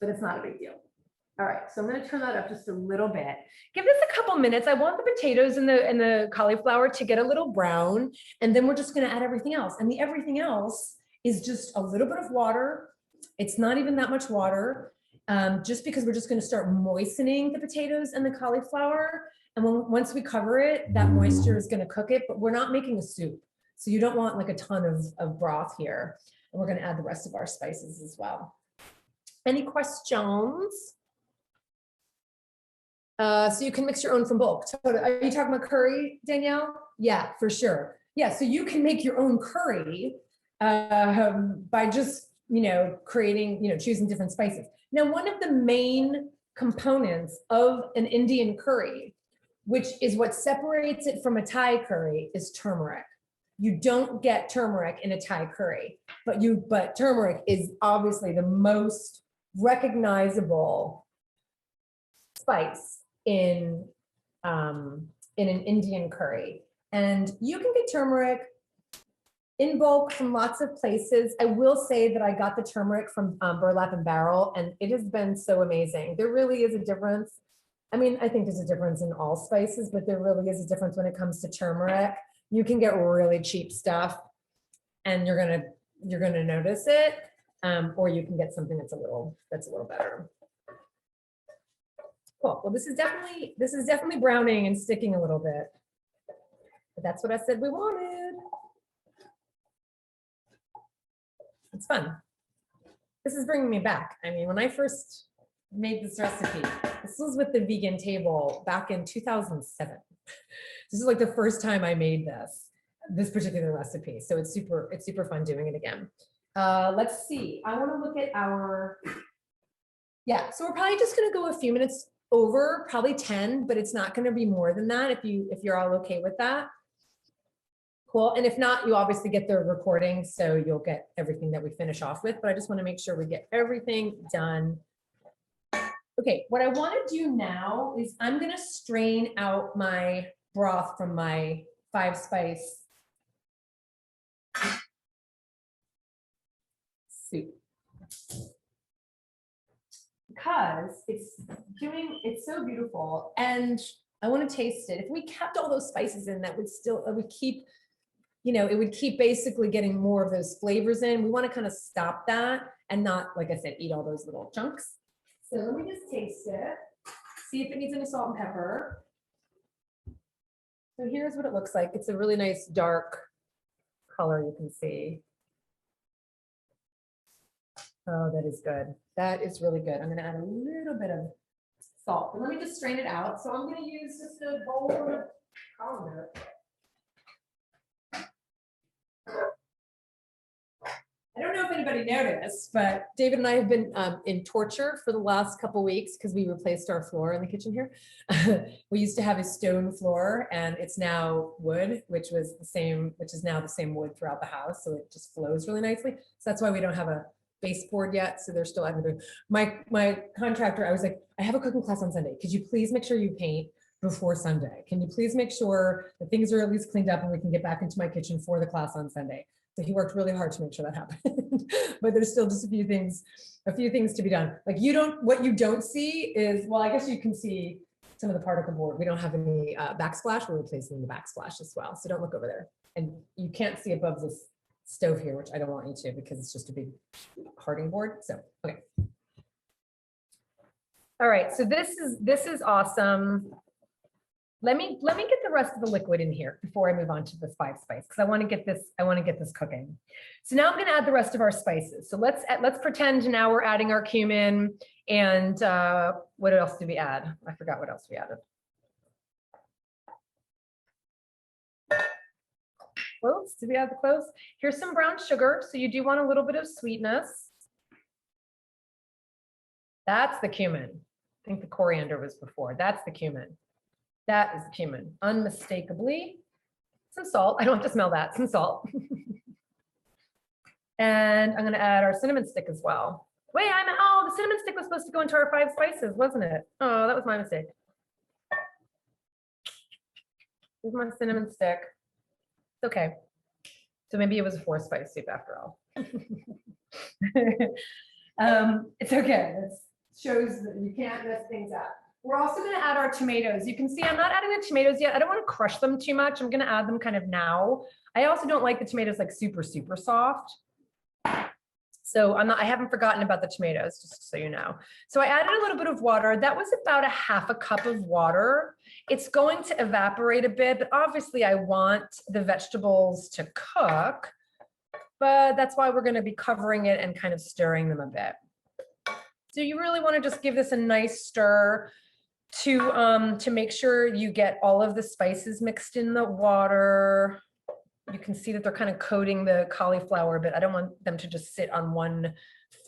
but it's not a big deal. All right, so I'm going to turn that up just a little bit. Give this a couple minutes. I want the potatoes and the cauliflower to get a little brown, and then we're just going to add everything else. And the everything else is just a little bit of water. It's not even that much water, just because we're just going to start moistening the potatoes and the cauliflower. And once we cover it, that moisture is going to cook it, but we're not making a soup. So you don't want like a ton of broth here. And we're going to add the rest of our spices as well. Any questions? So you can mix your own from bulk. Are you talking about curry, Danielle? Yeah, for sure. Yeah, so you can make your own curry by just, creating, choosing different spices. Now, one of the main components of an Indian curry, which is what separates it from a Thai curry, is turmeric. You don't get turmeric in a Thai curry, but turmeric is obviously the most recognizable spice in an Indian curry. And you can get turmeric in bulk from lots of places. I will say that I got the turmeric from Burlap and Barrel, and it has been so amazing. There really is a difference. I mean, I think there's a difference in all spices, but there really is a difference when it comes to turmeric. You can get really cheap stuff and you're gonna notice it, or you can get something that's a little better. Cool. Well, this is definitely browning and sticking a little bit, but that's what I said we wanted. It's fun. This is bringing me back. I mean, when I first made this recipe, this was with the vegan table back in 2007. This is like the first time I made this particular recipe. So it's super fun doing it again. Let's see. I want to look at so we're probably just going to go a few minutes over, probably 10, but it's not going to be more than that if you're all okay with that. Cool. And if not, you obviously get the recording, so you'll get everything that we finish off with, but I just want to make sure we get everything done. Okay, what I want to do now is I'm going to strain out my broth from my 5-spice soup, because it's so beautiful and I want to taste it. If we kept all those spices in, it would keep basically getting more of those flavors in. We want to kind of stop that and not, like I said, eat all those little chunks. So let me just taste it, see if it needs any salt and pepper. So here's what it looks like. It's a really nice dark color, you can see. Oh, that is good. That is really good. I'm going to add a little bit of salt, but let me just strain it out. So I'm going to use just a bowl of colander. I don't know if anybody noticed, but David and I have been in torture for the last couple weeks because we replaced our floor in the kitchen here. We used to have a stone floor and it's now wood, which is now the same wood throughout the house. So it just flows really nicely. So that's why we don't have a baseboard yet. So they're still having to, my contractor, I was like, I have a cooking class on Sunday. Could you please make sure you paint before Sunday? Can you please make sure that things are at least cleaned up and we can get back into my kitchen for the class on Sunday? So he worked really hard to make sure that happened. But there's still just a few things to be done. Like what you don't see is, well, I guess you can see some of the particle board. We don't have any backsplash. We're replacing the backsplash as well. So don't look over there. And you can't see above this stove here, which I don't want you to because it's just a big harding board. So, okay. All right, so this is awesome. Let me get the rest of the liquid in here before I move on to the 5 spice because I want to get this cooking. So now I'm going to add the rest of our spices. So let's pretend now we're adding our cumin and what else did we add? I forgot what else we added. Cloves? Did we add the cloves? Here's some brown sugar. So you do want a little bit of sweetness. That's the cumin. I think the coriander was before. That's the cumin. That is cumin, unmistakably. Some salt. I don't have to smell that. Some salt. And I'm going to add our cinnamon stick as well. Wait, oh, the cinnamon stick was supposed to go into our 5 spices, wasn't it? Oh, that was my mistake. Here's my cinnamon stick. It's okay. So maybe it was a 4 spice soup after all. It's okay. It shows that you can't mess things up. We're also going to add our tomatoes. You can see I'm not adding the tomatoes yet. I don't want to crush them too much. I'm going to add them kind of now. I also don't like the tomatoes like super, super soft. So I haven't forgotten about the tomatoes, just so you know. So I added a little bit of water. That was about a half a cup of water. It's going to evaporate a bit, but obviously I want the vegetables to cook, but that's why we're going to be covering it and kind of stirring them a bit. So you really want to just give this a nice stir to make sure you get all of the spices mixed in the water. You can see that they're kind of coating the cauliflower, but I don't want them to just sit on one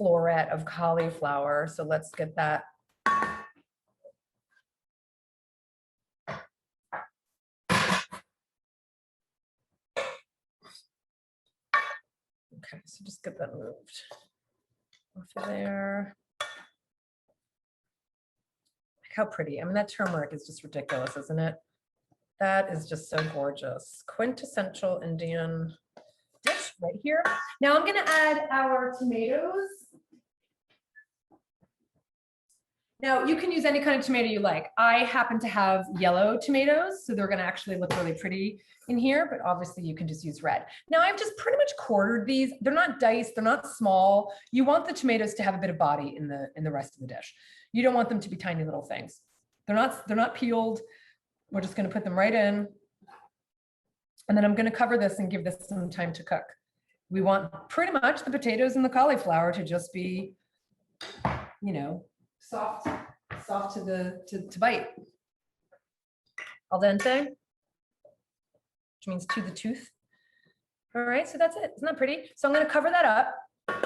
floret of cauliflower. So let's get that. Okay, so just get that moved off of there. How pretty. I mean, that turmeric is just ridiculous, isn't it? That is just so gorgeous. Quintessential Indian dish right here. Now I'm going to add our tomatoes. Now you can use any kind of tomato you like. I happen to have yellow tomatoes, so they're going to actually look really pretty in here, but obviously you can just use red. Now I've just pretty much quartered these. They're not diced, they're not small. You want the tomatoes to have a bit of body in the rest of the dish. You don't want them to be tiny little things. They're not peeled. We're just going to put them right in. And then I'm going to cover this and give this some time to cook. We want pretty much the potatoes and the cauliflower to just be, you know, soft to bite. Al dente, which means to the tooth. All right, so that's it. Isn't that pretty? So I'm going to cover that up.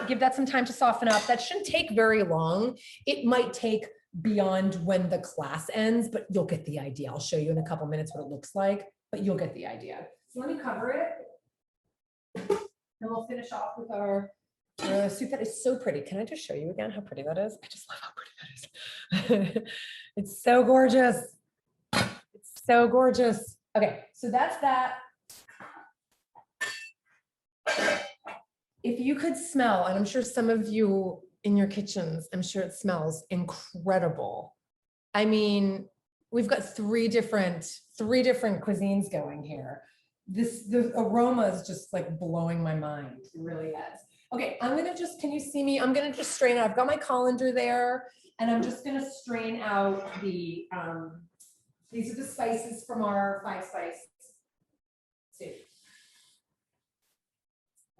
Give that some time to soften up. That shouldn't take very long. It might take beyond when the class ends, but you'll get the idea. I'll show you in a couple minutes what it looks like, but you'll get the idea. So let me cover it. And we'll finish off with our soup that is so pretty. Can I just show you again how pretty that is? I just love how pretty that is. It's so gorgeous. It's so gorgeous. Okay, so that's that. If you could smell, and I'm sure some of you in your kitchens, I'm sure it smells incredible. I mean, we've got three different cuisines going here. The aroma is just like blowing my mind. It really is. Okay, I'm gonna just, can you see me? I'm gonna just strain out. I've got my colander there, and I'm just gonna strain out the, these are the spices from our 5 spice soup.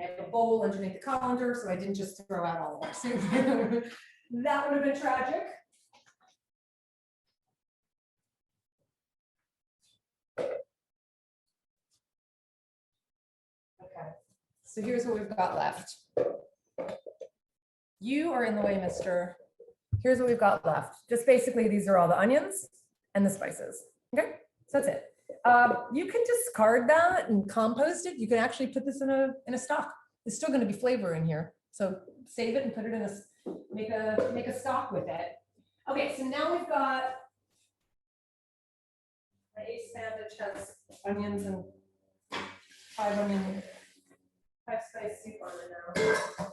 I have a bowl underneath the colander, so I didn't just throw out all of our soup. That would have been tragic. Okay, so here's what we've got left. You are in the way, mister. Here's what we've got left. Just basically, these are all the onions and the spices. Okay, so that's it. You can discard that and compost it. You can actually put this in a stock. There's still going to be flavor in here. So save it and put it in make a stock with it. Okay, so now we've got my ace sandwich has onions and 5 spice soup on it now.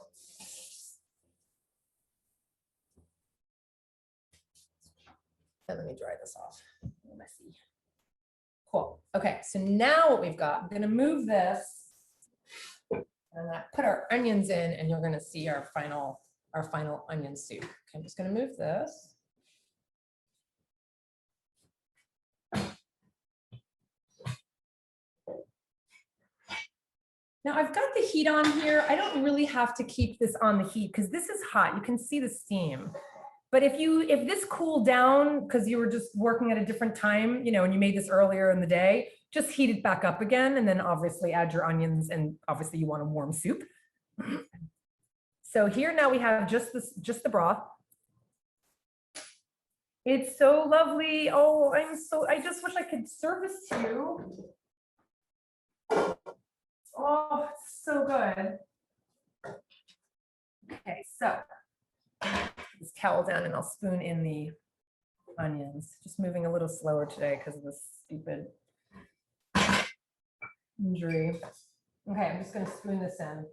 And let me dry this off. Messy. Cool. Okay, so now what we've got, I'm going to move this and I'm going to put our onions in, and you're going to see our final onion soup. Okay, I'm just going to move this. Now I've got the heat on here. I don't really have to keep this on the heat because this is hot. You can see the steam. But if this cooled down because you were just working at a different time, you know, and you made this earlier in the day, just heat it back up again, and then obviously add your onions, and obviously you want a warm soup. So here now we have just the broth. It's so lovely. Oh, I just wish I could serve this to you. Oh, it's so good. Okay, so this towel down and I'll spoon in the onions. Just moving a little slower today because of this stupid injury. Okay, I'm just going to spoon this in.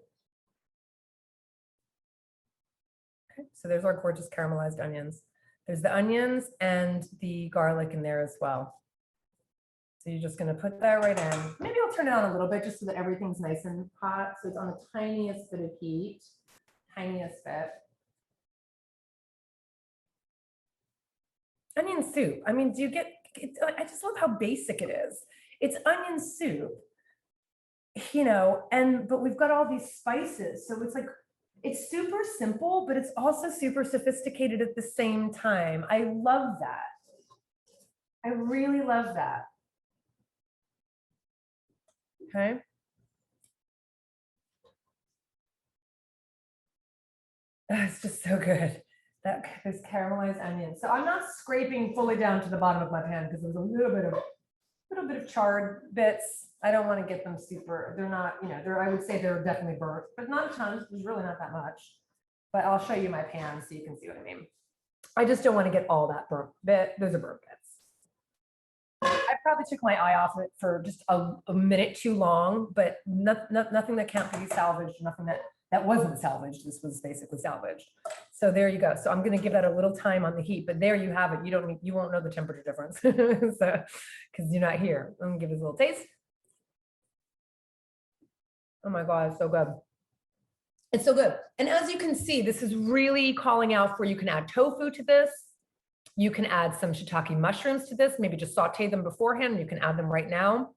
Okay, so there's our gorgeous caramelized onions. There's the onions and the garlic in there as well. So you're just going to put that right in. Maybe I'll turn it on a little bit just so that everything's nice and hot. So it's on the tiniest bit of heat, tiniest bit. Onion soup. I mean, do you get, I just love how basic it is. It's onion soup, you know, but we've got all these spices. So it's like, it's super simple, but it's also super sophisticated at the same time. I love that. I really love that. Okay. It's just so good. Those caramelized onions. So I'm not scraping fully down to the bottom of my pan because there's a little bit of charred bits. I don't want to get them super, they're not, you know, I would say they're definitely burnt, but not a ton. There's really not that much. But I'll show you my pan so you can see what I mean. I just don't want to get all that burnt bit. Those are burnt bits. I probably took my eye off it for just a minute too long, but nothing that can't be salvaged, nothing that wasn't salvaged. This was basically salvaged. So there you go. So I'm going to give that a little time on the heat, but there you have it. You won't know the temperature difference. So, because you're not here. I'm going to give it a little taste. Oh my God, it's so good. It's so good. And as you can see, this is really calling out for, you can add tofu to this. You can add some shiitake mushrooms to this, maybe just saute them beforehand. You can add them right now.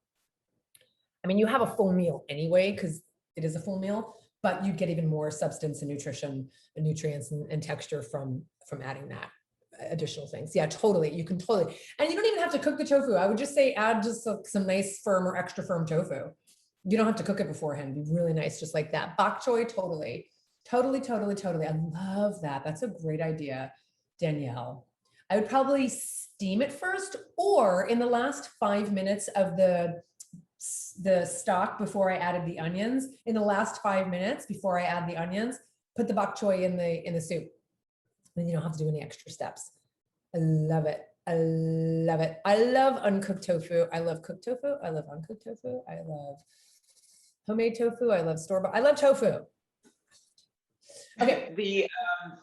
I mean, you have a full meal anyway, because it is a full meal, but you'd get even more substance and nutrition and nutrients and texture from adding that additional things. Yeah, totally. You can totally, and you don't even have to cook the tofu. I would just say add just some nice firm or extra firm tofu. You don't have to cook it beforehand. It'd be really nice, just like that. Bok choy, totally. Totally. I love that. That's a great idea, Danielle. I would probably steam it first, or in the last 5 minutes of the stock before I added the onions, in the last 5 minutes before I add the onions, put the bok choy in the soup. Then you don't have to do any extra steps. I love it. I love it. I love uncooked tofu. I love cooked tofu. I love uncooked tofu. I love homemade tofu. I love store-bought. I love tofu. Okay. The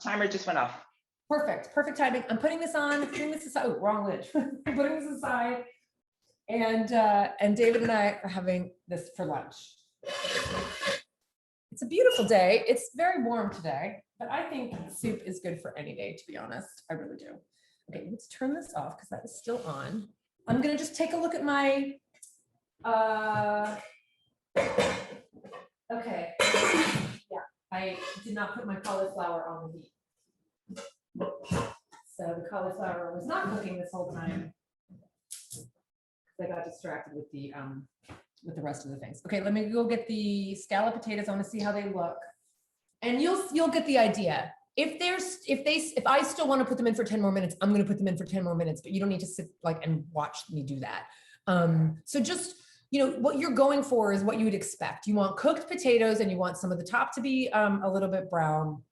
timer just went off. Perfect. Perfect timing. I'm putting this on, putting this aside. Oh, wrong lid. I'm putting this aside. And David and I are having this for lunch. It's a beautiful day. It's very warm today, but I think soup is good for any day, to be honest. I really do. Okay, let's turn this off because that is still on. I'm gonna just take a look at my, okay. Yeah, I did not put my cauliflower on the heat. So the cauliflower was not cooking this whole time. I got distracted with the rest of the things. Okay, let me go get the scalloped potatoes. I want to see how they look. And you'll get the idea. If I still want to put them in for 10 more minutes, I'm going to put them in for 10 more minutes, but you don't need to sit like and watch me do that. So just, you know, what you're going for is what you would expect. You want cooked potatoes and you want some of the top to be a little bit brown.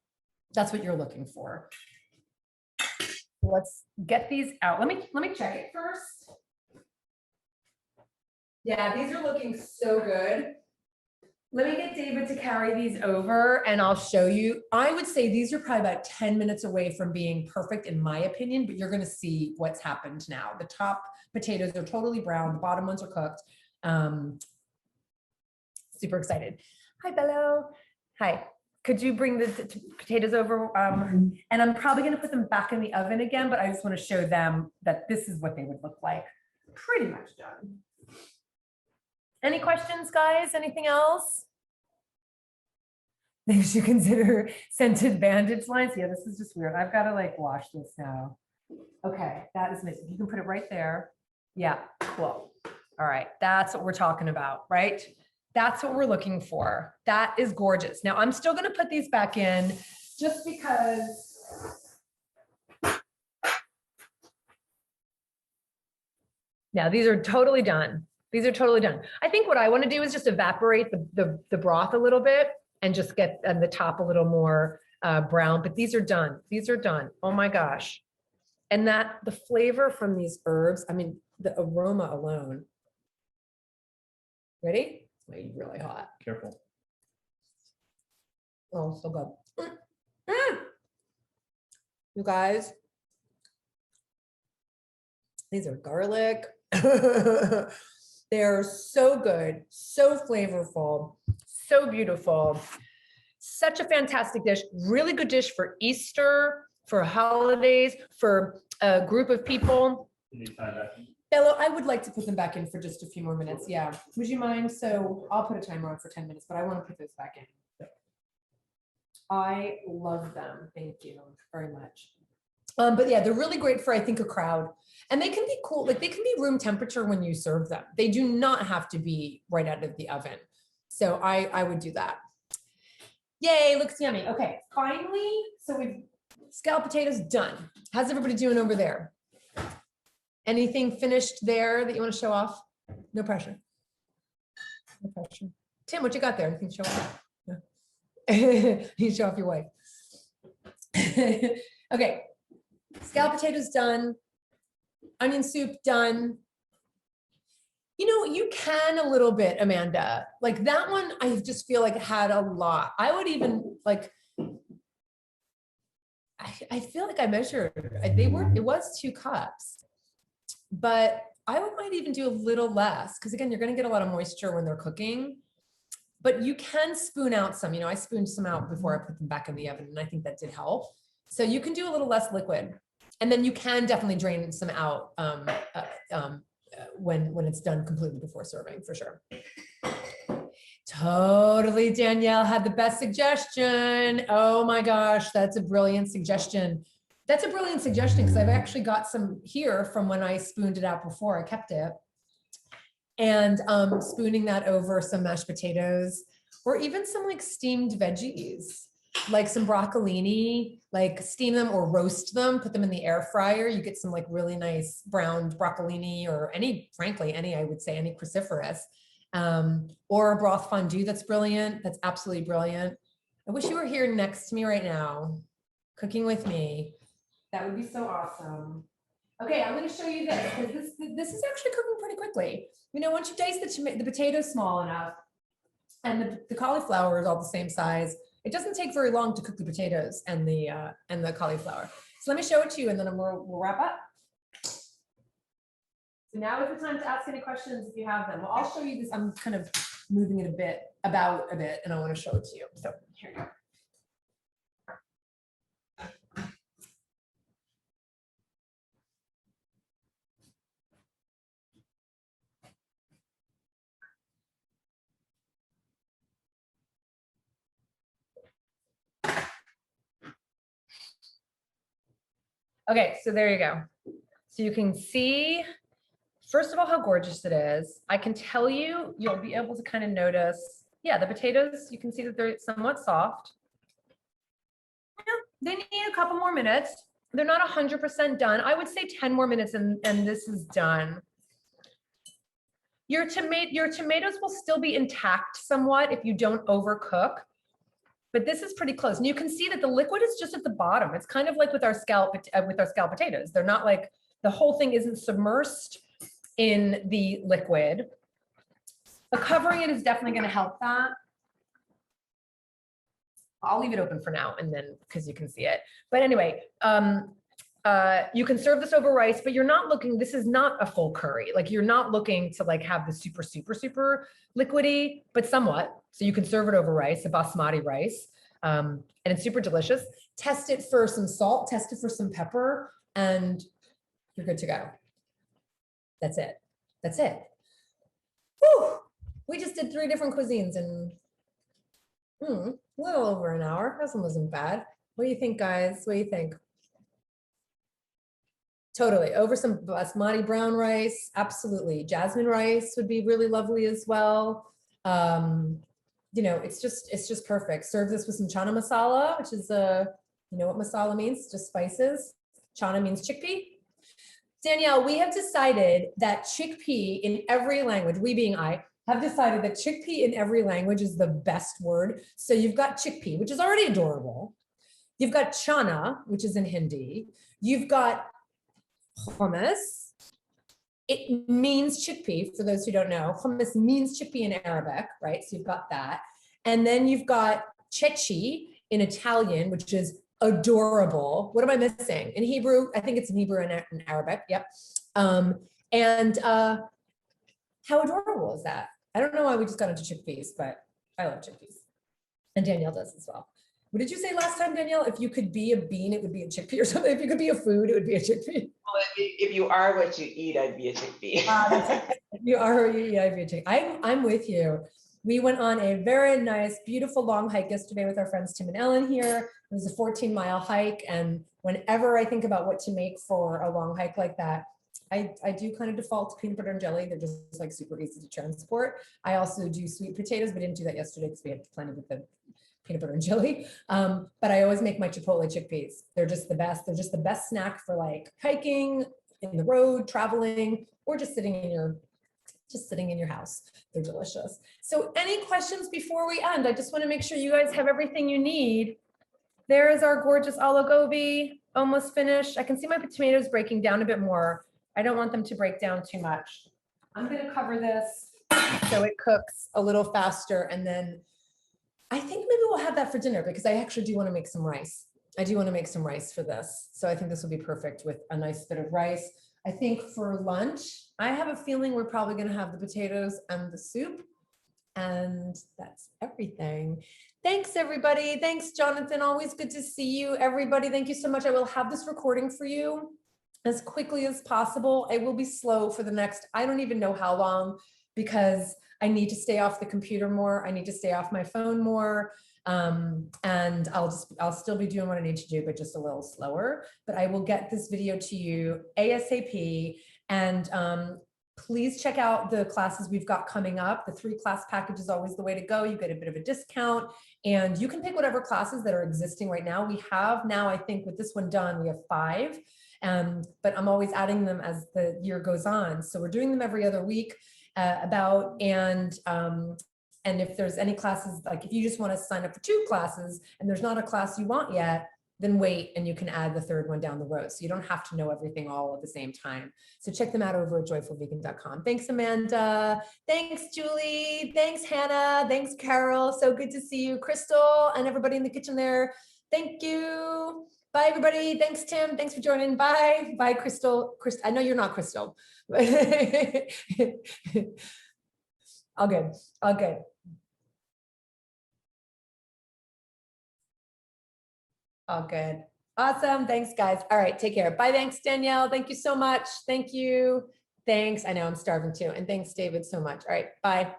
That's what you're looking for. Let's get these out. Let me check it first. Yeah, these are looking so good. Let me get David to carry these over and I'll show you. I would say these are probably about 10 minutes away from being perfect in my opinion, but you're gonna see what's happened now. The top potatoes are totally brown, the bottom ones are cooked. Super excited. Hi, Bello. Hi. Could you bring the potatoes over? And I'm probably gonna put them back in the oven again, but I just wanna show them that this is what they would look like. Pretty much done. Any questions, guys? Anything else? They should consider scented bandage lines. Yeah, this is just weird. I've got to like wash this now. Okay, that is amazing. You can put it right there. Yeah, cool. All right, that's what we're talking about, right? That's what we're looking for. That is gorgeous. Now I'm still going to put these back in just because. Now these are totally done. These are totally done. I think what I want to do is just evaporate the broth a little bit and just get the top a little more brown, but these are done. These are done. Oh my gosh. And that the flavor from these herbs, I mean, the aroma alone. Ready? It's made really hot. Careful. Oh, so good. You guys, these are garlic. They're so good, so flavorful, so beautiful. Such a fantastic dish, really good dish for Easter, for holidays, for a group of people. You need time back. Bello, I would like to put them back in for just a few more minutes. Yeah, would you mind? So I'll put a timer on for 10 minutes, but I want to put those back in. I love them. Thank you very much. But yeah, they're really great for, I think, a crowd. And they can be cool, like they can be room temperature when you serve them. They do not have to be right out of the oven. So I would do that. Yay, looks yummy. Okay, finally, so we've scalloped potatoes done. How's everybody doing over there? Anything finished there that you want to show off? No pressure. No pressure. Tim, what you got there? Anything to show off? No. You show off your wife. Okay. Scalloped potatoes done, onion soup done. You know, you can a little bit, Amanda. Like that one, I just feel like it had a lot. I would even like, I feel like I measured, it was 2 cups, but might even do a little less because again, you're gonna get a lot of moisture when they're cooking, but you can spoon out some, you know, I spooned some out before I put them back in the oven and I think that did help. So you can do a little less liquid. And then you can definitely drain some out when it's done completely before serving, for sure. Totally, Danielle had the best suggestion. Oh my gosh, that's a brilliant suggestion. That's a brilliant suggestion because I've actually got some here from when I spooned it out before. I kept it. And spooning that over some mashed potatoes or even some like steamed veggies. Like some broccolini, like steam them or roast them, put them in the air fryer. You get some like really nice browned broccolini or frankly, I would say any cruciferous, or a broth fondue. That's brilliant. That's absolutely brilliant. I wish you were here next to me right now, cooking with me. That would be so awesome. Okay, I'm going to show you this because this is actually cooking pretty quickly. You know, once you dice the potatoes small enough and the cauliflower is all the same size, it doesn't take very long to cook the potatoes and the cauliflower. So let me show it to you and then we'll wrap up. So now is the time to ask any questions if you have them. Well, I'll show you this. I'm kind of moving it about a bit and I want to show it to you. So here you go. Okay, so there you go. So you can see, first of all, how gorgeous it is. I can tell you, you'll be able to kind of notice, yeah, the potatoes, you can see that they're somewhat soft. They need a couple more minutes. They're not 100% done. I would say 10 more minutes and this is done. Your tomatoes will still be intact somewhat if you don't overcook, but this is pretty close. And you can see that the liquid is just at the bottom. It's kind of like with our scalloped potatoes. They're not like, the whole thing isn't submersed in the liquid. But covering it is definitely going to help that. I'll leave it open for now and then because you can see it. But anyway, you can serve this over rice, but you're not looking, this is not a full curry. Like you're not looking to like have the super liquidy, but somewhat. So you can serve it over rice, a basmati rice, and it's super delicious. Test it for some salt, test it for some pepper, and you're good to go. That's it. That's it. Whew. We just did 3 different cuisines in a little over an hour. That one wasn't bad. What do you think, guys? What do you think? Totally. Over some basmati brown rice. Absolutely. Jasmine rice would be really lovely as well. You know, it's just perfect. Serve this with some chana masala, which is you know what masala means? Just spices. Chana means chickpea. Danielle, we have decided that chickpea in every language, we being I, have decided that chickpea in every language is the best word. So you've got chickpea, which is already adorable. You've got chana, which is in Hindi. You've got hummus. It means chickpea, for those who don't know. Hummus means chickpea in Arabic, right? So you've got that. And then you've got ceci in Italian, which is adorable. What am I missing? In Hebrew, I think it's in Hebrew and in Arabic, yep. How adorable is that? I don't know why we just got into chickpeas, but I love chickpeas. And Danielle does as well. What did you say last time, Danielle? If you could be a bean, it would be a chickpea or something. If you could be a food, it would be a chickpea. Well, if you are what you eat, I'd be a chickpea. If you are what you eat, I'd be a chickpea. I'm with you. We went on a very nice, beautiful long hike yesterday with our friends Tim and Ellen here. It was a 14-mile hike. And whenever I think about what to make for a long hike like that, I do kind of default to peanut butter and jelly. They're just like super easy to transport. I also do sweet potatoes, but didn't do that yesterday because we had plenty with the peanut butter and jelly. But I always make my chipotle chickpeas. They're just the best. They're just the best snack for like hiking, in the road, traveling, or just sitting in your house. They're delicious. So any questions before we end? I just want to make sure you guys have everything you need. There is our gorgeous aloo gobi, almost finished. I can see my tomatoes breaking down a bit more. I don't want them to break down too much. I'm going to cover this so it cooks a little faster. And then I think maybe we'll have that for dinner because I actually do want to make some rice. I do want to make some rice for this. So I think this will be perfect with a nice bit of rice. I think for lunch, I have a feeling we're probably going to have the potatoes and the soup. And that's everything. Thanks, everybody. Thanks, Jonathan. Always good to see you, everybody. Thank you so much. I will have this recording for you as quickly as possible. I will be slow for the next, I don't even know how long, because I need to stay off the computer more. I need to stay off my phone more. And I'll still be doing what I need to do, but just a little slower. But I will get this video to you ASAP. And please check out the classes we've got coming up. The 3-class package is always the way to go. You get a bit of a discount and you can pick whatever classes that are existing right now. We have now, I think with this one done, we have 5, but I'm always adding them as the year goes on. So we're doing them every other week and if there's any classes, like if you just want to sign up for 2 classes and there's not a class you want yet, then wait and you can add the 3rd one down the road. So you don't have to know everything all at the same time. So check them out over at joyfulvegan.com. Thanks, Amanda. Thanks, Julie. Thanks, Hannah. Thanks, Carol. So good to see you, Crystal, and everybody in the kitchen there. Thank you. Bye, everybody. Thanks, Tim. Thanks for joining. Bye. Bye, Crystal. I know you're not Crystal. All good. All good. All good. Awesome. Thanks, guys. All right. Take care. Bye. Thanks, Danielle. Thank you so much. Thank you. Thanks. I know I'm starving too. And thanks, David, so much. All right. Bye.